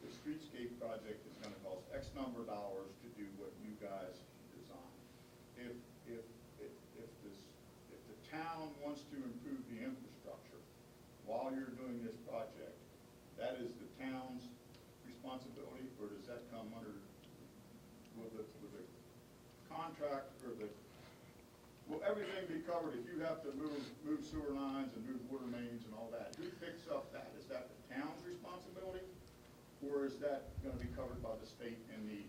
the streetscape project is gonna cost X number of dollars to do what you guys design. If the town wants to improve the infrastructure while you're doing this project, that is the town's responsibility, or does that come under, will the contract, or will everything be covered if you have to move sewer lines and move water mains and all that? Who picks up that? Is that the town's responsibility? Or is that gonna be covered by the state in the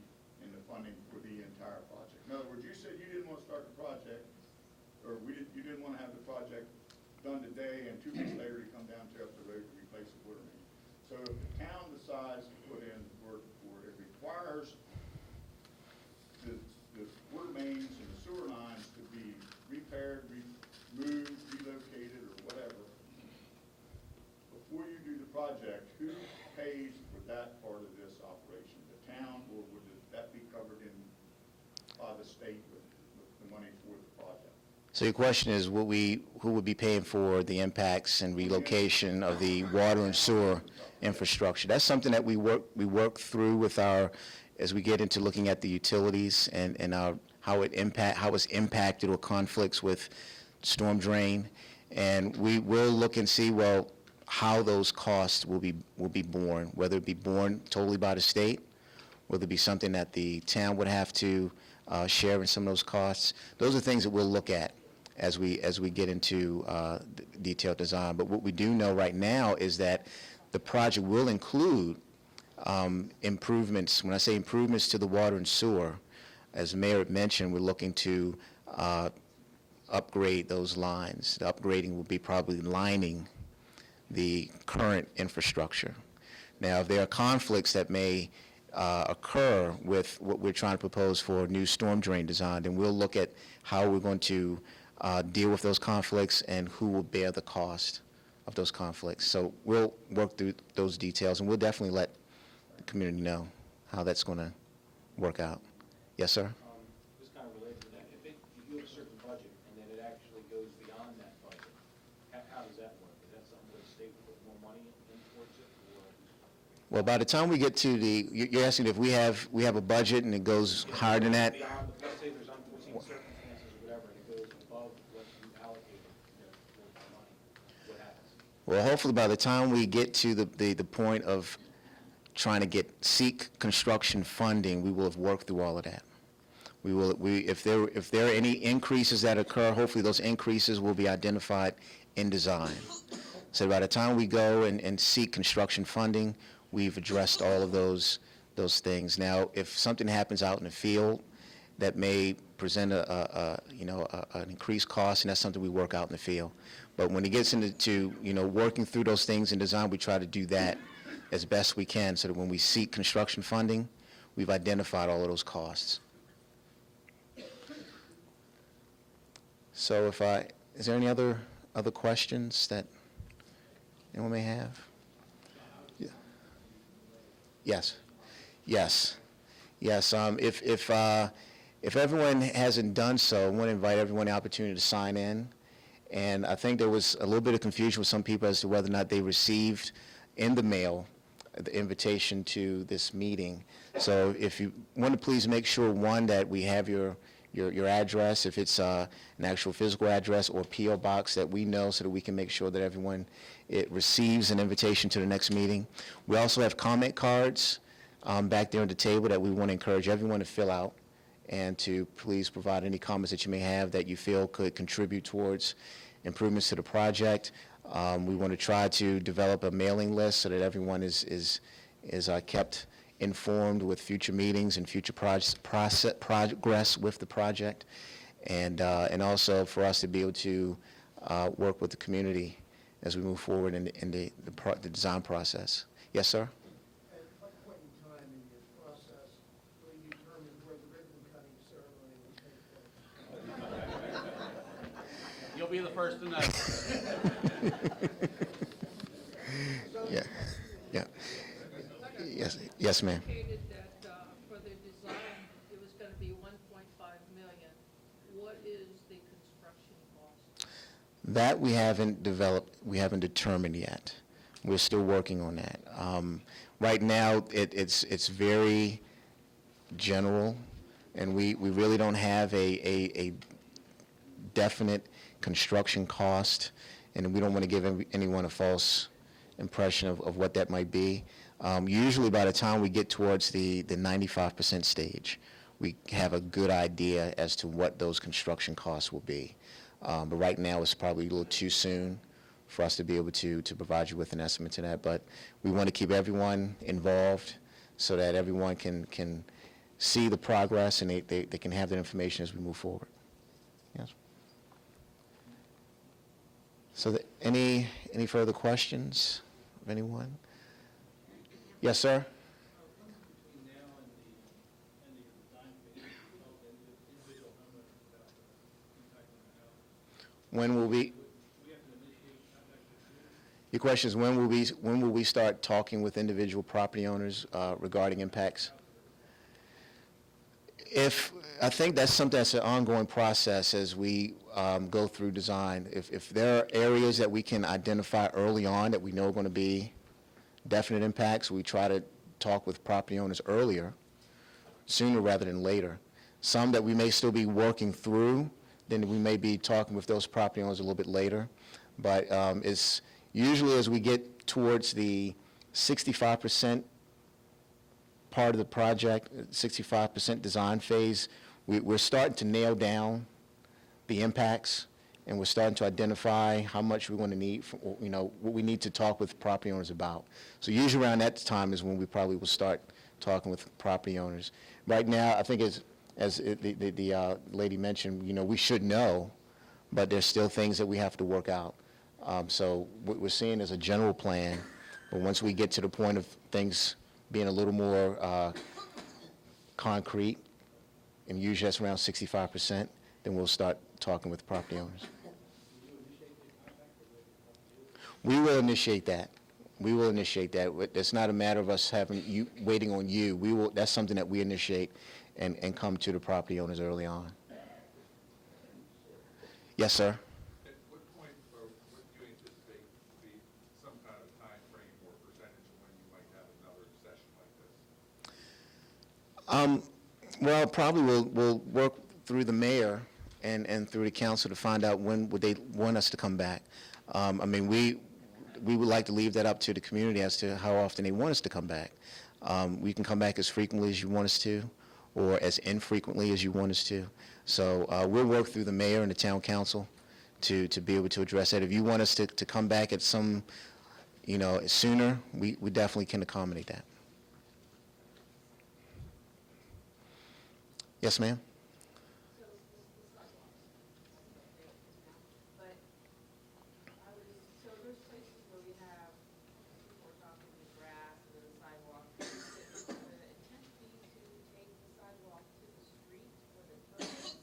funding for the entire project? In other words, you said you didn't wanna start the project, or you didn't wanna have the project done today, and 2 weeks later you come down to up the road to replace the water main. So if the town decides to put in, or it requires the water mains and the sewer lines to be repaired, moved, relocated, or whatever, before you do the project, who pays for that part of this operation? The town, or would that be covered by the state with the money for the project? So your question is, who would be paying for the impacts and relocation of the water and sewer infrastructure? That's something that we work through with as we get into looking at the utilities and how it's impacted or conflicts with storm drain. And we will look and see, well, how those costs will be borne, whether it be borne totally by the state, whether it be something that the town would have to share in some of those costs. Those are things that we'll look at as we get into detailed design. But what we do know right now is that the project will include improvements. When I say improvements to the water and sewer, as the mayor had mentioned, we're looking to upgrade those lines. The upgrading will be probably lining the current infrastructure. Now, if there are conflicts that may occur with what we're trying to propose for new storm drain design, then we'll look at how we're going to deal with those conflicts and who will bear the cost of those conflicts. So we'll work through those details, and we'll definitely let the community know how that's going to work out. Yes, sir? Just kind of related to that, if you have a certain budget and then it actually goes beyond that budget, how does that work? Is that something where the state will put more money in towards it, or? Well, by the time we get to you're asking if we have a budget and it goes higher than that? Beyond, let's say there's unforeseen circumstances or whatever, and it goes above what you allocated, for the money, what happens? Well, hopefully by the time we get to the point of trying to seek construction funding, we will have worked through all of that. If there are any increases that occur, hopefully those increases will be identified in design. So by the time we go and seek construction funding, we've addressed all of those things. Now, if something happens out in the field that may present an increased cost, and that's something we work out in the field. But when it gets into working through those things in design, we try to do that as best we can, so that when we seek construction funding, we've identified all of those costs. So is there any other questions that anyone may have? Yeah. Yes. If everyone hasn't done so, I want to invite everyone the opportunity to sign in. And I think there was a little bit of confusion with some people as to whether or not they received in the mail the invitation to this meeting. So if you want to please make sure, one, that we have your address, if it's an actual physical address or P.O. box, that we know, so that we can make sure that everyone receives an invitation to the next meeting. We also have comment cards back there on the table that we want to encourage everyone to fill out, and to please provide any comments that you may have that you feel could contribute towards improvements to the project. We want to try to develop a mailing list so that everyone is kept informed with future meetings and future progress with the project, and also for us to be able to work with the community as we move forward in the design process. Yes, sir? At what point in time in your process will you determine where the ribbon cutting ceremony will take place? You'll be the first to know. Yeah. Yes, ma'am. Indicated that for the design, it was going to be 1.5 million. What is the construction cost? That we haven't determined yet. We're still working on that. Right now, it's very general, and we really don't have a definite construction cost, and we don't want to give anyone a false impression of what that might be. Usually by the time we get towards the 95% stage, we have a good idea as to what those construction costs will be. But right now it's probably a little too soon for us to be able to provide you with an estimate to that. But we want to keep everyone involved so that everyone can see the progress, and they can have that information as we move forward. Yes. So any further questions of anyone? Yes, sir? Between now and the design phase, individual homeowners about impacting the house. When will we? We have to initiate contact with you. Your question is, when will we start talking with individual property owners regarding impacts? I think that's something that's an ongoing process as we go through design. If there are areas that we can identify early on that we know are going to be definite impacts, we try to talk with property owners earlier, sooner rather than later. Some that we may still be working through, then we may be talking with those property owners a little bit later. But it's usually as we get towards the 65% part of the project, 65% design phase, we're starting to nail down the impacts, and we're starting to identify how much we're going to need, what we need to talk with property owners about. So usually around that time is when we probably will start talking with property owners. Right now, I think as the lady mentioned, we should know, but there's still things that we have to work out. So what we're seeing is a general plan, but once we get to the point of things being a little more concrete, and usually that's around 65%, then we'll start talking with property owners. We will initiate that. We will initiate that. It's not a matter of us waiting on you. That's something that we initiate and come to the property owners early on. Yes, sir? At what point, or what do you anticipate to be some kind of time frame or percentage of when you might have another session like this? Well, probably we'll work through the mayor and through the council to find out when would they want us to come back. We would like to leave that up to the community as to how often they want us to come back. We can come back as frequently as you want us to, or as infrequently as you want us to. So we'll work through the mayor and the town council to be able to address that. If you want us to come back at some, sooner, we definitely can accommodate that. Yes, ma'am? So the sidewalks, but so there's places where we have, people are talking the grass and then the sidewalk. Is the intent be to take the sidewalk to the street or the curbs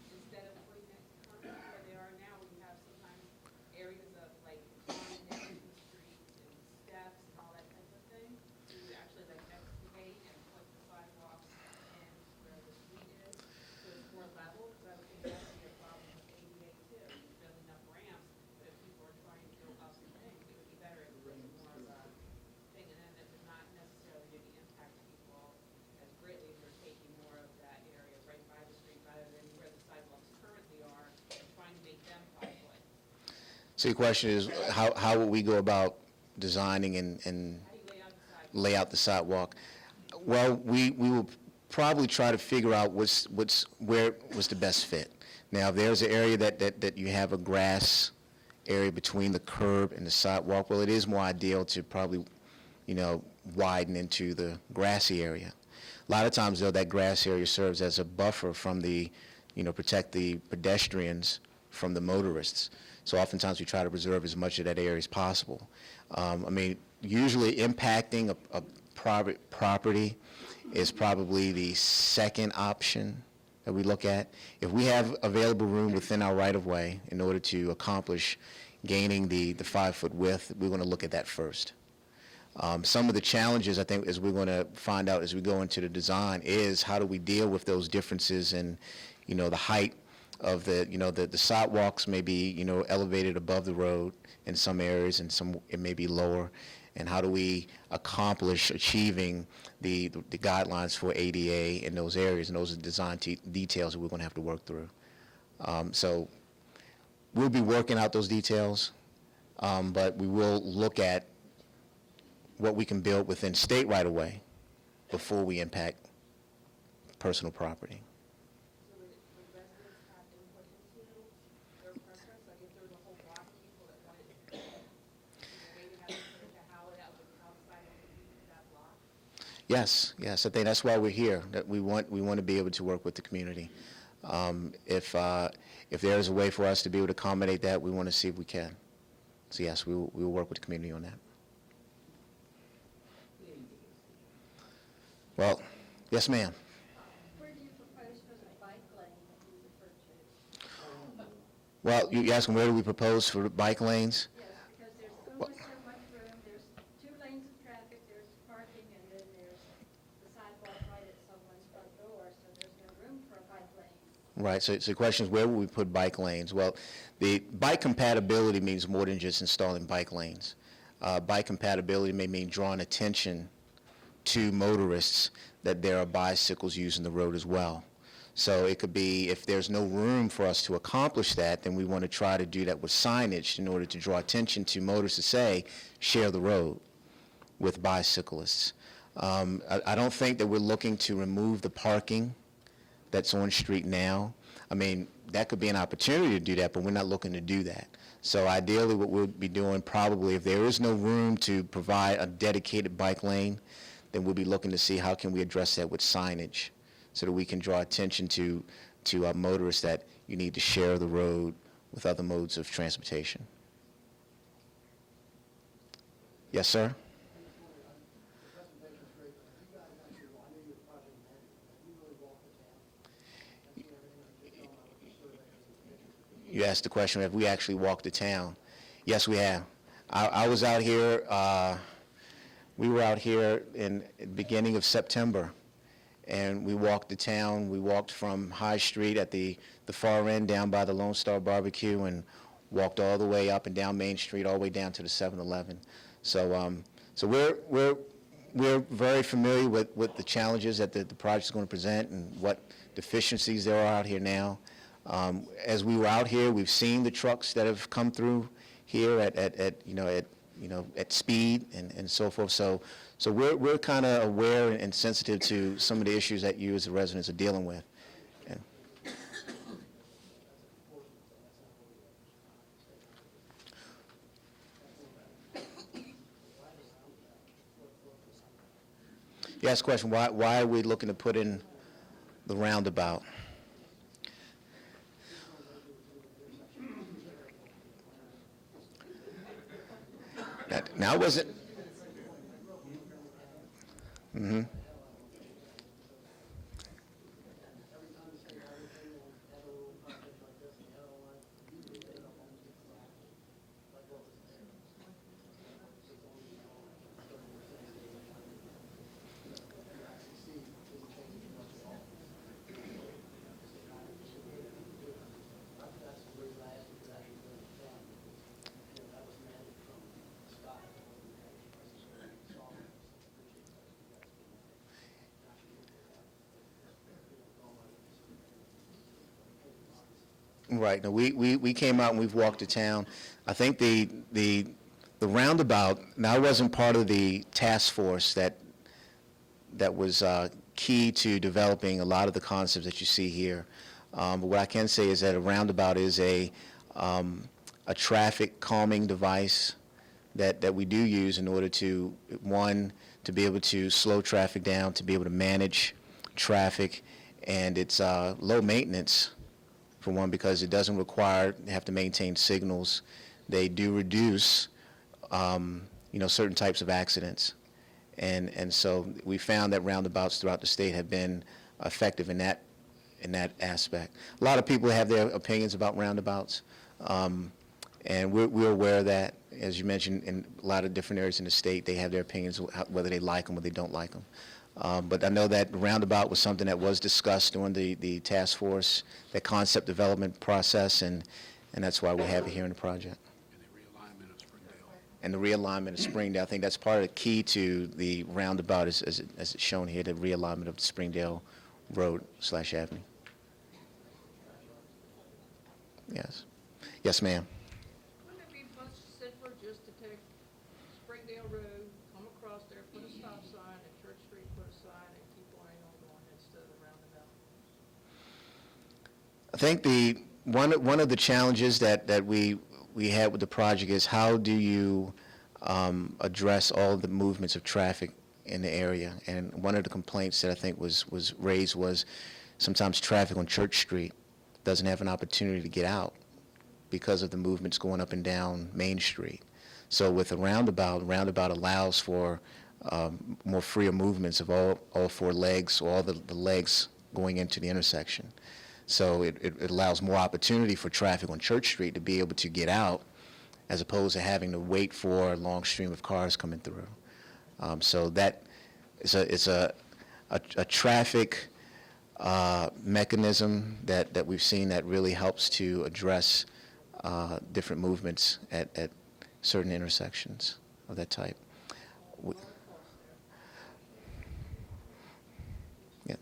instead of putting it currently where they are now? We have sometimes areas of like climbing down to the street and steps and all that type of thing. Do you actually like excavate and put the sidewalks in where the street is, so it's more level? Because I would think that would be a problem with ADA too. You build enough ramps, but if people are trying to go up and things, it would be better if it was more of a thing, and then it would not necessarily maybe impact people as greatly if they're taking more of that area right by the street rather than where the sidewalks currently are and trying to make them 5 foot. So your question is, how would we go about designing and How do you lay lay out the sidewalk? out the sidewalk? Well, we will probably try to figure out where was the best fit. Now, if there's an area that you have a grass area between the curb and the sidewalk, well, it is more ideal to probably, widen into the grassy area. A lot of times, though, that grass area serves as a buffer from the, protect the pedestrians from the motorists. So oftentimes we try to preserve as much of that area as possible. Usually impacting a private property is probably the second option that we look at. If we have available room within our right-of-way in order to accomplish gaining the 5-foot width, we're going to look at that first. Some of the challenges, I think, as we're going to find out as we go into the design is how do we deal with those differences in, the height of the sidewalks may be, elevated above the road in some areas and some it may be lower. And how do we accomplish achieving the guidelines for ADA in those areas? And those are the design details that we're going to have to work through. So we'll be working out those details, but we will look at what we can build within state right-of-way before we impact personal property. So would residents have input into their preference? Like if there was a whole block of people that wanted, maybe have input into how the sidewalk would be for that block? Yes, I think that's why we're here, that we want to be able to work with the community. If there's a way for us to be able to accommodate that, we want to see if we can. So yes, we will work with the community on that. Well, yes, ma'am. Where do you propose for the bike lane that you referred to? Well, you're asking where do we propose for bike lanes? Yes, because there's only so much room. There's 2 lanes of traffic, there's parking, and then there's the sidewalk right at someone's front door, so there's no room for a bike lane. Right, so the question is where will we put bike lanes? Well, the bike compatibility means more than just installing bike lanes. Bike compatibility may mean drawing attention to motorists that there are bicycles using the road as well. So it could be if there's no room for us to accomplish that, then we want to try to do that with signage in order to draw attention to motorists to say, share the road with bicyclists. I don't think that we're looking to remove the parking that's on street now. That could be an opportunity to do that, but we're not looking to do that. So ideally what we'll be doing probably if there is no room to provide a dedicated bike lane, then we'll be looking to see how can we address that with signage so that we can draw attention to motorists that you need to share the road with other modes of transportation. Yes, sir? The presentation's great, but you guys actually, I know you're a project manager, have you really walked the town? Have you seen everything that's going on with the surveys and pictures? You asked the question, have we actually walked the town? Yes, we have. I was out here, we were out here in the beginning of September, and we walked the town. We walked from High Street at the far end down by the Lone Star Barbecue and walked all the way up and down Main Street, all the way down to the 7-Eleven. So we're very familiar with the challenges that the project is going to present and what deficiencies there are out here now. As we were out here, we've seen the trucks that have come through here at at speed and so forth. So we're kind of aware and sensitive to some of the issues that you as the residents are dealing with. And you asked the question, why are we looking to put in the roundabout? Now, I wasn't. Mm-hmm. Right. No, we came out and we've walked the town. I think the roundabout, now I wasn't part of the task force that was key to developing a lot of the concepts that you see here. But what I can say is that a roundabout is a traffic calming device that we do use in order to, one, to be able to slow traffic down, to be able to manage traffic, and it's low maintenance, for one, because it doesn't require, they have to maintain signals. They do reduce, certain types of accidents. And so we found that roundabouts throughout the state have been effective in that aspect. A lot of people have their opinions about roundabouts, and we're aware of that. As you mentioned, in a lot of different areas in the state, they have their opinions, whether they like them or they don't like them. But I know that roundabout was something that was discussed during the task force, the concept development process, and that's why we have it here in the project. And the realignment of Springdale, I think that's part of the key to the roundabout, as it's shown here, the realignment of the Springdale Road/Avenue. Yes. Yes, ma'am. Wouldn't it be much simpler just to take Springdale Road, come across there, put a stop sign, and Church Street, put a sign, and keep going on instead of the roundabout? I think one of the challenges that we had with the project is how do you address all the movements of traffic in the area? And one of the complaints that I think was raised was sometimes traffic on Church Street doesn't have an opportunity to get out because of the movements going up and down Main Street. So with a roundabout allows for more freer movements of all four legs, or all the legs going into the intersection. So it allows more opportunity for traffic on Church Street to be able to get out, as opposed to having to wait for a long stream of cars coming through. So that is a traffic mechanism that we've seen that really helps to address different movements at certain intersections of that type. Yeah.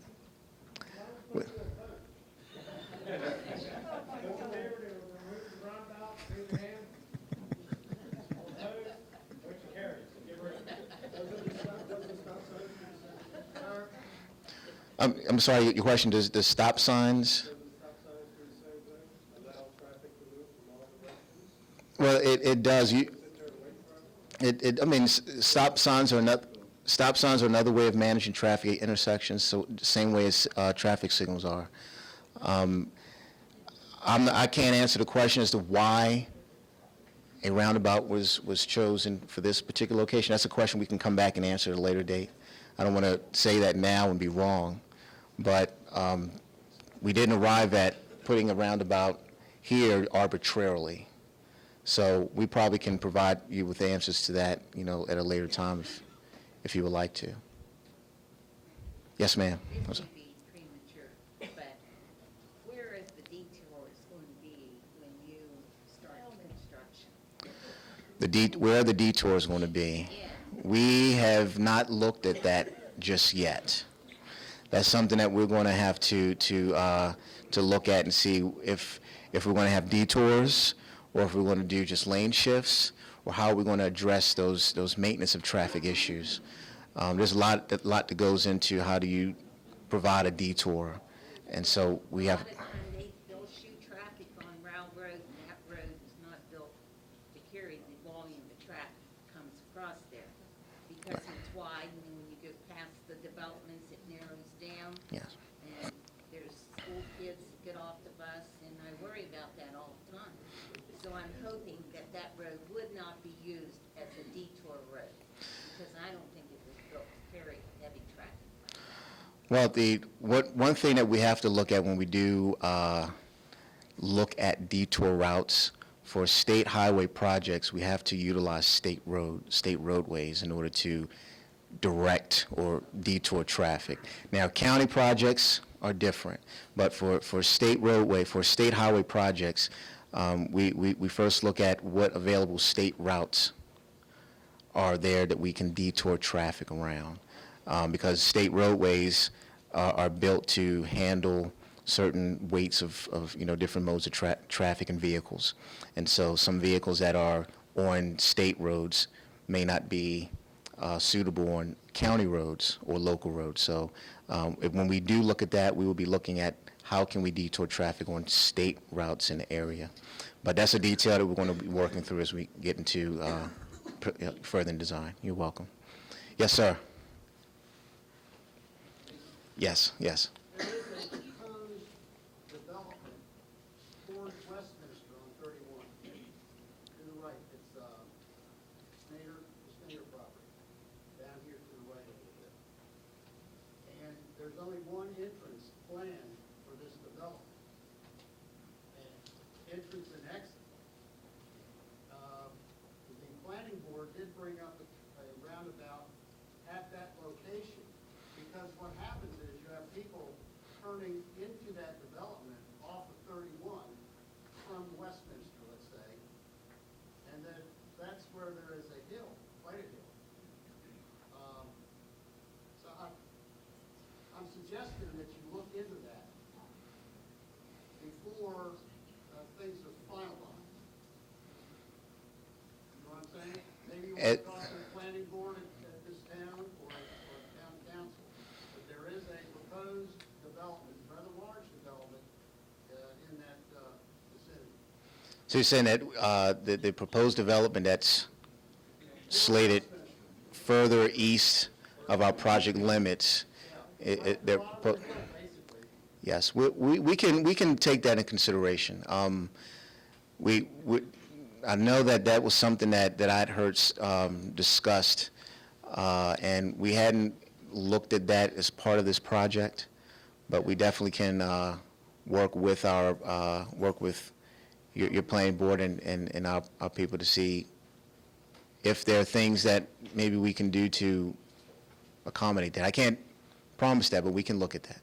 I'm sorry, your question, does the stop signs? Well, it does. Stop signs are another way of managing traffic at intersections, so the same way as traffic signals are. I can't answer the question as to why a roundabout was chosen for this particular location. That's a question we can come back and answer at a later date. I don't want to say that now and be wrong, but we didn't arrive at putting a roundabout here arbitrarily. So we probably can provide you with answers to that, at a later time if you would like to. Yes, ma'am. It may be premature, but where is the detours going to be when you start construction? Where are the detours going to be? Yeah. We have not looked at that just yet. That's something that we're going to have to look at and see if we're going to have detours, or if we're going to do just lane shifts, well, how are we going to address those maintenance of traffic issues? There's a lot that goes into how do you provide a detour, and so we have. A lot of time they'll shoot traffic on Round Road, and that road is not built to carry the volume of traffic that comes across there. Because it's wide, and then when you go past the developments, it narrows down. Yes. And there's school kids that get off the bus, and I worry about that all the time. So I'm hoping that that road would not be used as a detour road, because I don't think it was built to carry heavy traffic. Well, one thing that we have to look at when we do look at detour routes for state highway projects, we have to utilize state roadways in order to direct or detour traffic. Now, county projects are different, but for state highway projects, we first look at what available state routes are there that we can detour traffic around, because state roadways are built to handle certain weights of different modes of traffic and vehicles. And so some vehicles that are on state roads may not be suitable on county roads or local roads. So when we do look at that, we will be looking at how can we detour traffic on state routes in the area. But that's a detail that we're going to be working through as we get into further in design. You're welcome. Yes, sir. Yes. There is a proposed development towards Westminster on 31. To the right, it's the Snyder property, down here to the right a little bit. And there's only one entrance planned for this development. And entrance and exit. The planning board did bring up a roundabout at that location, because what happens is you have people turning into that development off of 31 from Westminster, let's say, and then that's where there is a hill, quite a hill. So I'm suggesting that you look into that before things are finalized. You know what I'm saying? Maybe you want to talk to the planning board at this town or town council. But there is a proposed development, rather large development, in that vicinity. So you're saying that the proposed development that's slated further east of our project limits, yes, we can take that in consideration. I know that was something that I'd heard discussed, and we hadn't looked at that as part of this project, but we definitely can work with your planning board and our people to see if there are things that maybe we can do to accommodate that. I can't promise that, but we can look at that.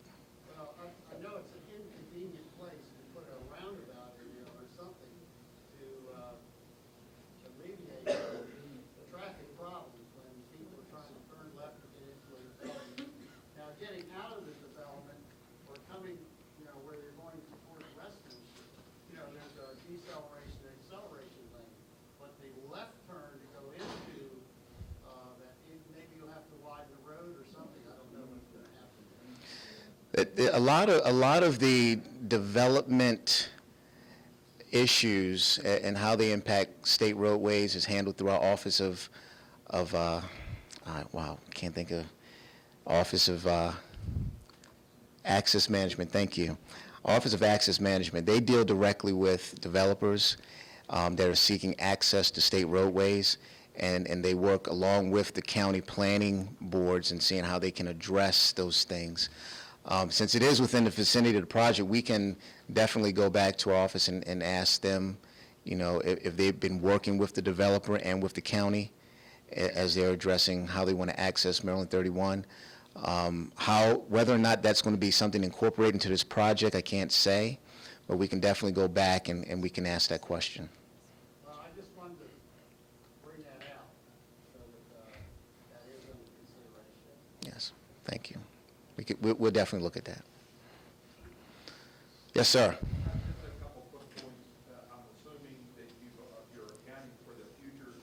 Well, I know it's an inconvenient place to put a roundabout in there or something to alleviate the traffic problems when people are trying to turn left or get into a development. Now, getting out of the development or coming, where you're going towards Westminster, there's a deceleration and acceleration lane. But the left turn to go into that, maybe you'll have to widen the road or something. I don't know what's going to happen there. A lot of the development issues and how they impact state roadways is handled through our Office of can't think of Office of Access Management. Thank you. Office of Access Management. They deal directly with developers that are seeking access to state roadways, and they work along with the county planning boards and seeing how they can address those things. Since it is within the vicinity of the project, we can definitely go back to our office and ask them, if they've been working with the developer and with the county as they're addressing how they want to access Maryland 31. Whether or not that's going to be something incorporated into this project, I can't say, but we can definitely go back and we can ask that question. Well, I just wanted to bring that out so that is under consideration. Yes, thank you. We'll definitely look at that. Yes, sir. Just a couple quick points. I'm assuming that you're accounting for the future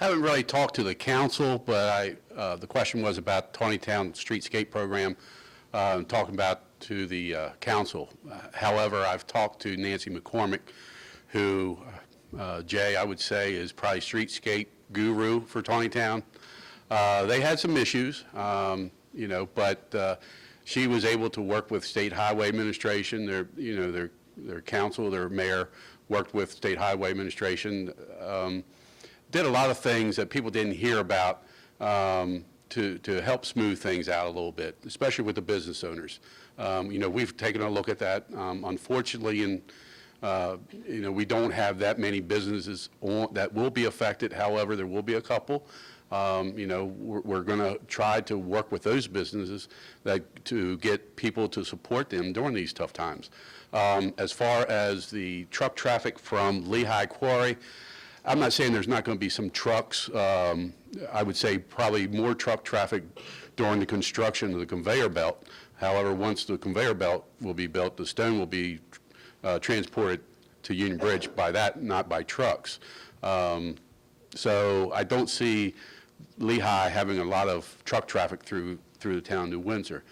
Haven't really talked to the council, but the question was about Town Streetscape Program, talking about to the council. However, I've talked to Nancy McCormick, who, Jay, I would say, is probably streetscape guru for Town. They had some issues, but she was able to work with State Highway Administration, their council, their mayor, worked with State Highway Administration, did a lot of things that people didn't hear about to help smooth things out a little bit, especially with the business owners. We've taken a look at that. Unfortunately, we don't have that many businesses that will be affected. However, there will be a couple. We're going to try to work with those businesses to get people to support them during these tough times. As far as the truck traffic from Lehigh Quarry, I'm not saying there's not going to be some trucks. I would say probably more truck traffic during the construction of the conveyor belt. However, once the conveyor belt will be built, the stone will be transported to Union Bridge by that, not by trucks. So I don't see Lehigh having a lot of truck traffic through the town of New Windsor.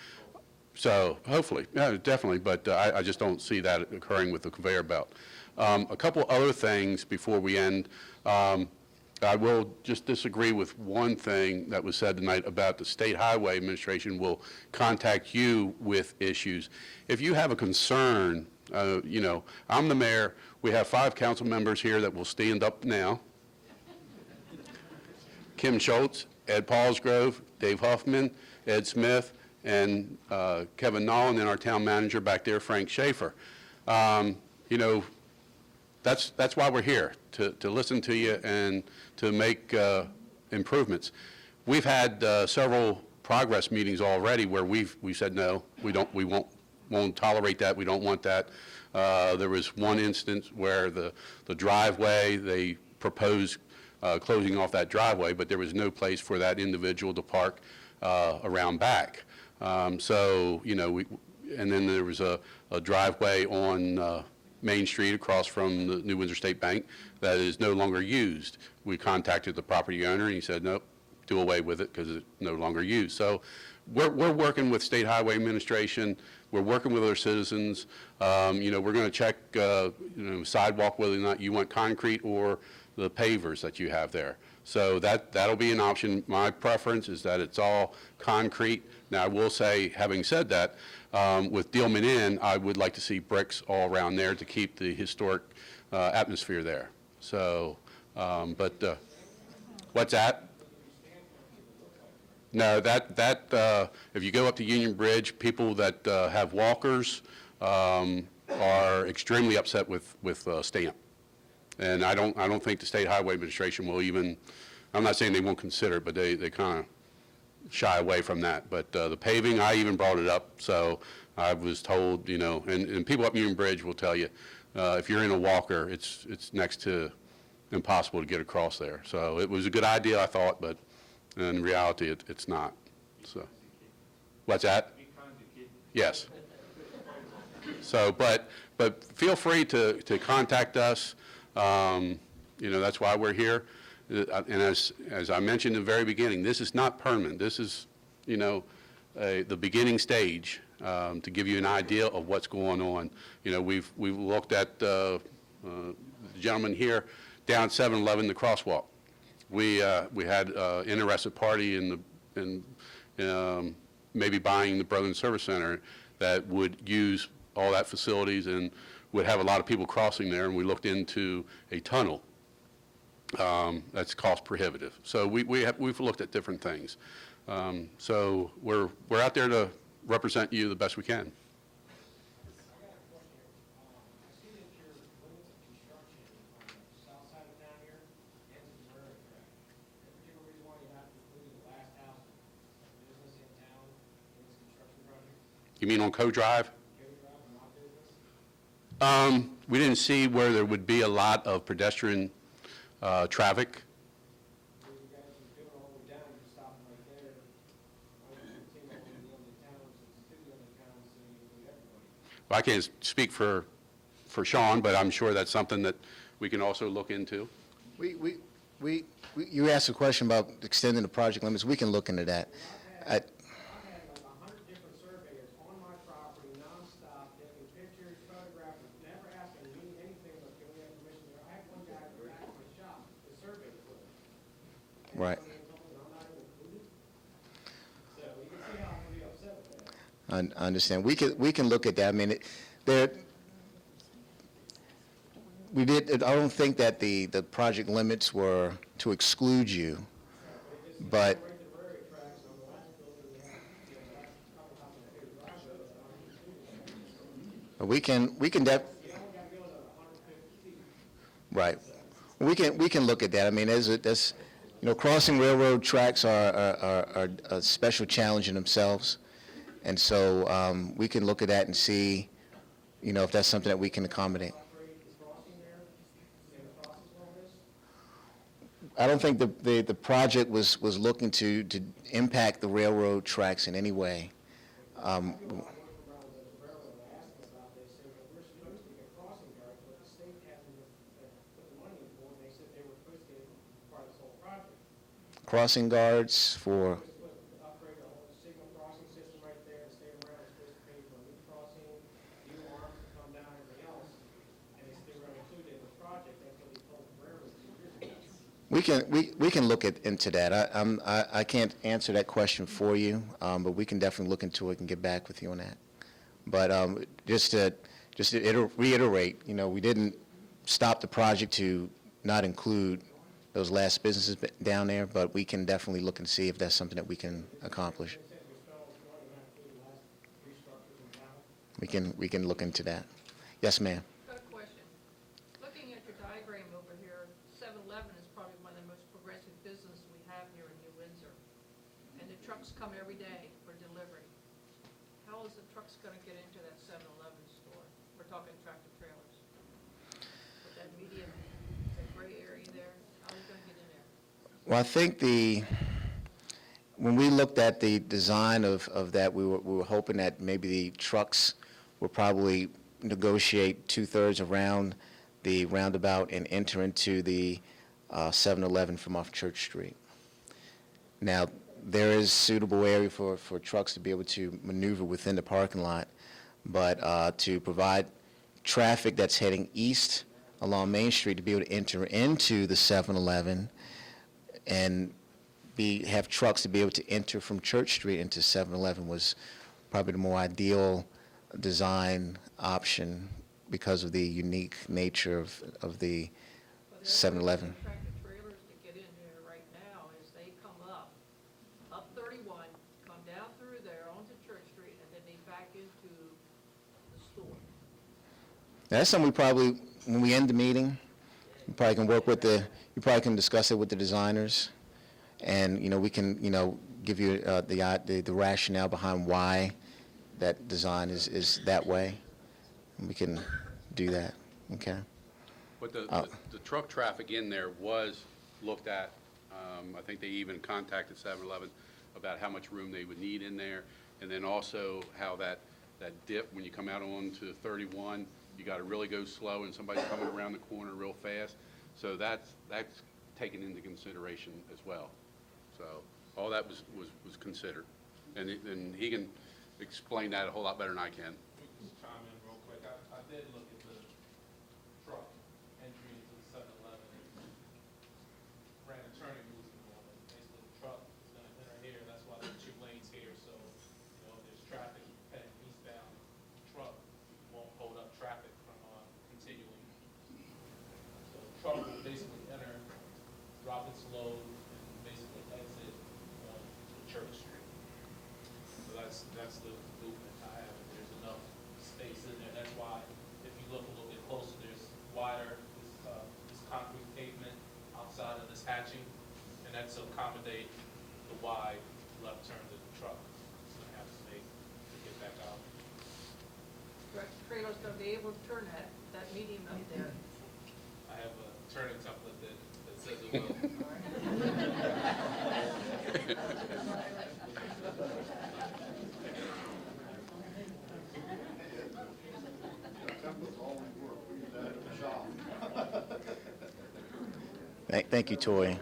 So hopefully, yeah, definitely, but I just don't see that occurring with the conveyor belt. A couple other things before we end. I will just disagree with one thing that was said tonight about the State Highway Administration will contact you with issues. If you have a concern, I'm the mayor. We have 5 council members here that will stand up now. Kim Schultz, Ed Paulsgrove, Dave Huffman, Ed Smith, and Kevin Nolan, and our town manager back there, Frank Schaefer. That's why we're here, to listen to you and to make improvements. We've had several progress meetings already where we said no, we won't tolerate that, we don't want that. There was one instance where the driveway, they proposed closing off that driveway, but there was no place for that individual to park around back. And then there was a driveway on Main Street across from the New Windsor State Bank that is no longer used. We contacted the property owner, and he said, nope, do away with it because it's no longer used. So we're working with State Highway Administration. We're working with our citizens. We're going to check sidewalk, whether or not you want concrete or the pavers that you have there. So that'll be an option. My preference is that it's all concrete. Now, I will say, having said that, with Dealman Inn, I would like to see bricks all around there to keep the historic atmosphere there. So, what's that? No, if you go up to Union Bridge, people that have walkers are extremely upset with stamp. And I don't think the State Highway Administration will even, I'm not saying they won't consider it, but they kind of shy away from that. But the paving, I even brought it up. So I was told, and people up Union Bridge will tell you, if you're in a walker, it's next to impossible to get across there. So it was a good idea, I thought, but in reality, it's not. So, what's that? Yes. So, but feel free to contact us. That's why we're here. And as I mentioned in the very beginning, this is not permanent. This is, the beginning stage to give you an idea of what's going on. We've looked at the gentleman here down 7-Eleven, the crosswalk. We had an interested party in maybe buying the Brotherton Service Center that would use all that facilities and would have a lot of people crossing there, and we looked into a tunnel that's cost prohibitive. So we've looked at different things. So we're out there to represent you the best we can. You mean on Co-Drive? We didn't see where there would be a lot of pedestrian traffic. Well, I can't speak for Sean, but I'm sure that's something that we can also look into. You asked a question about extending the project limits. We can look into that. I've had like 100 different surveyors on my property nonstop, taking pictures, photographs, never asking me anything but giving me permission. I had one guy go back to my shop, the survey equipment. Right. And told me I'm not even included. So you can see how I'm gonna be upset with that. I understand. We can look at that. I mean, I don't think that the project limits were to exclude you, but Right the railroad tracks on the last building, we had, last couple houses, a big garage door that aren't included. we can You only gotta go to 150 feet. right. We can look at that. I mean, crossing railroad tracks are a special challenge in themselves, and so we can look at that and see, if that's something that we can accommodate. Upgrade the crossing there, and the crossing all this. I don't think the project was looking to impact the railroad tracks in any way. I work around the railroad, I asked them about, they said, well, we're supposed to get crossing guards, but the state hasn't put the money in for it, and they said they were supposed to get it part of this whole project. Crossing guards for, Supposed to upgrade the whole signal crossing system right there, the state of Maryland's supposed to pay for a new crossing, new arms to come down, everything else, and they were gonna include it in the project, that's what they told the railroad 2 years ago. we can look into that. I can't answer that question for you, but we can definitely look into it and get back with you on that. But just to reiterate, we didn't stop the project to not include those last businesses down there, but we can definitely look and see if that's something that we can accomplish. They said we spent all this money, not including the last three structures in town. We can look into that. Yes, ma'am. Got a question. Looking at your diagram over here, 7-Eleven is probably one of the most progressive businesses we have here in New Windsor. And the trucks come every day for delivery. How is the trucks gonna get into that 7-Eleven store? We're talking tractor trailers. With that medium, that gray area there, how are you gonna get in there? Well, I think when we looked at the design of that, we were hoping that maybe the trucks would probably negotiate 2/3 around the roundabout and enter into the 7-Eleven from off Church Street. Now, there is suitable area for trucks to be able to maneuver within the parking lot, but to provide traffic that's heading east along Main Street to be able to enter into the 7-Eleven and have trucks to be able to enter from Church Street into 7-Eleven was probably the more ideal design option because of the unique nature of the But 7-Eleven. the tractor trailers that get in here right now is they come up 31, come down through there onto Church Street, and then they back into the store. That's something we probably, when we end the meeting, you probably can discuss it with the designers, and, we can, give you the rationale behind why that design is that way, and we can do that, okay? But the truck traffic in there was looked at. I think they even contacted 7-Eleven about how much room they would need in there, and then also how that dip, when you come out onto 31, you got to really go slow, and somebody's coming around the corner real fast. So that's taken into consideration as well. So all that was considered. And he can explain that a whole lot better than I can. Let me just chime in real quick. I did look at the truck entry into the 7-Eleven and ran a turning movement on it. Basically, the truck is gonna enter here, that's why there's 2 lanes here, so, if there's traffic heading eastbound, the truck won't hold up traffic from, continuing. So the truck will basically enter, drop its load, and basically exit, to Church Street. So that's the movement I have. There's enough space in there. That's why, if you look a little bit closer, there's wider, this concrete pavement outside of this hatching, and that's to accommodate the wide left turn of the truck. It's gonna have space to get back out. Tractor trailer's gonna be able to turn that medium up there. I have a turning template that says it will. Templates always work, we use that at the shop. Thank Thank you, Toy.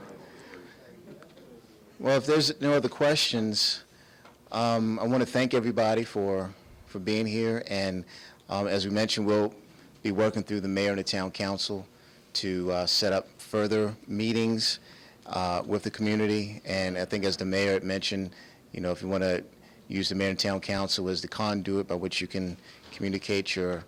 Well, if there's no other questions, I want to thank everybody for being here. And as we mentioned, we'll be working through the mayor and the town council to set up further meetings with the community. And I think as the mayor had mentioned, you know, if you want to use the mayor and town council as the conduit by which you can communicate your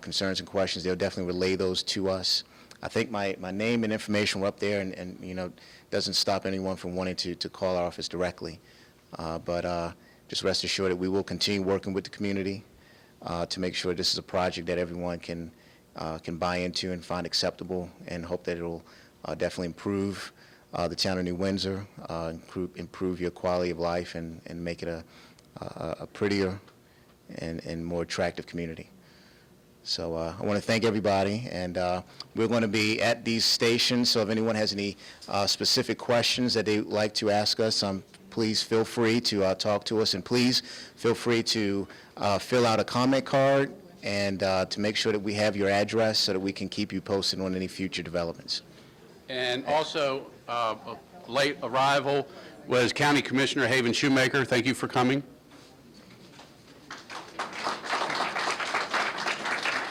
concerns and questions, they'll definitely relay those to us. I think my name and information were up there, and you know, doesn't stop anyone from wanting to call our office directly. But just rest assured that we will continue working with the community to make sure this is a project that everyone can buy into and find acceptable, and hope that it'll definitely improve the town of New Windsor, improve your quality of life, and make it a prettier and more attractive community. So I want to thank everybody, and we're going to be at these stations, so if anyone has any specific questions that they'd like to ask us, please feel free to talk to us, and please feel free to fill out a comment card and to make sure that we have your address so that we can keep you posted on any future developments. And also, a late arrival was County Commissioner Haven Shoemaker. Thank you for coming.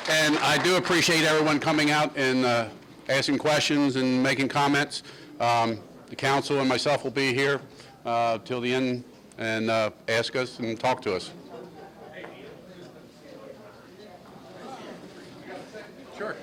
And I do appreciate everyone coming out and asking questions and making comments. The council and myself will be here till the end and ask us and talk to us. Sure.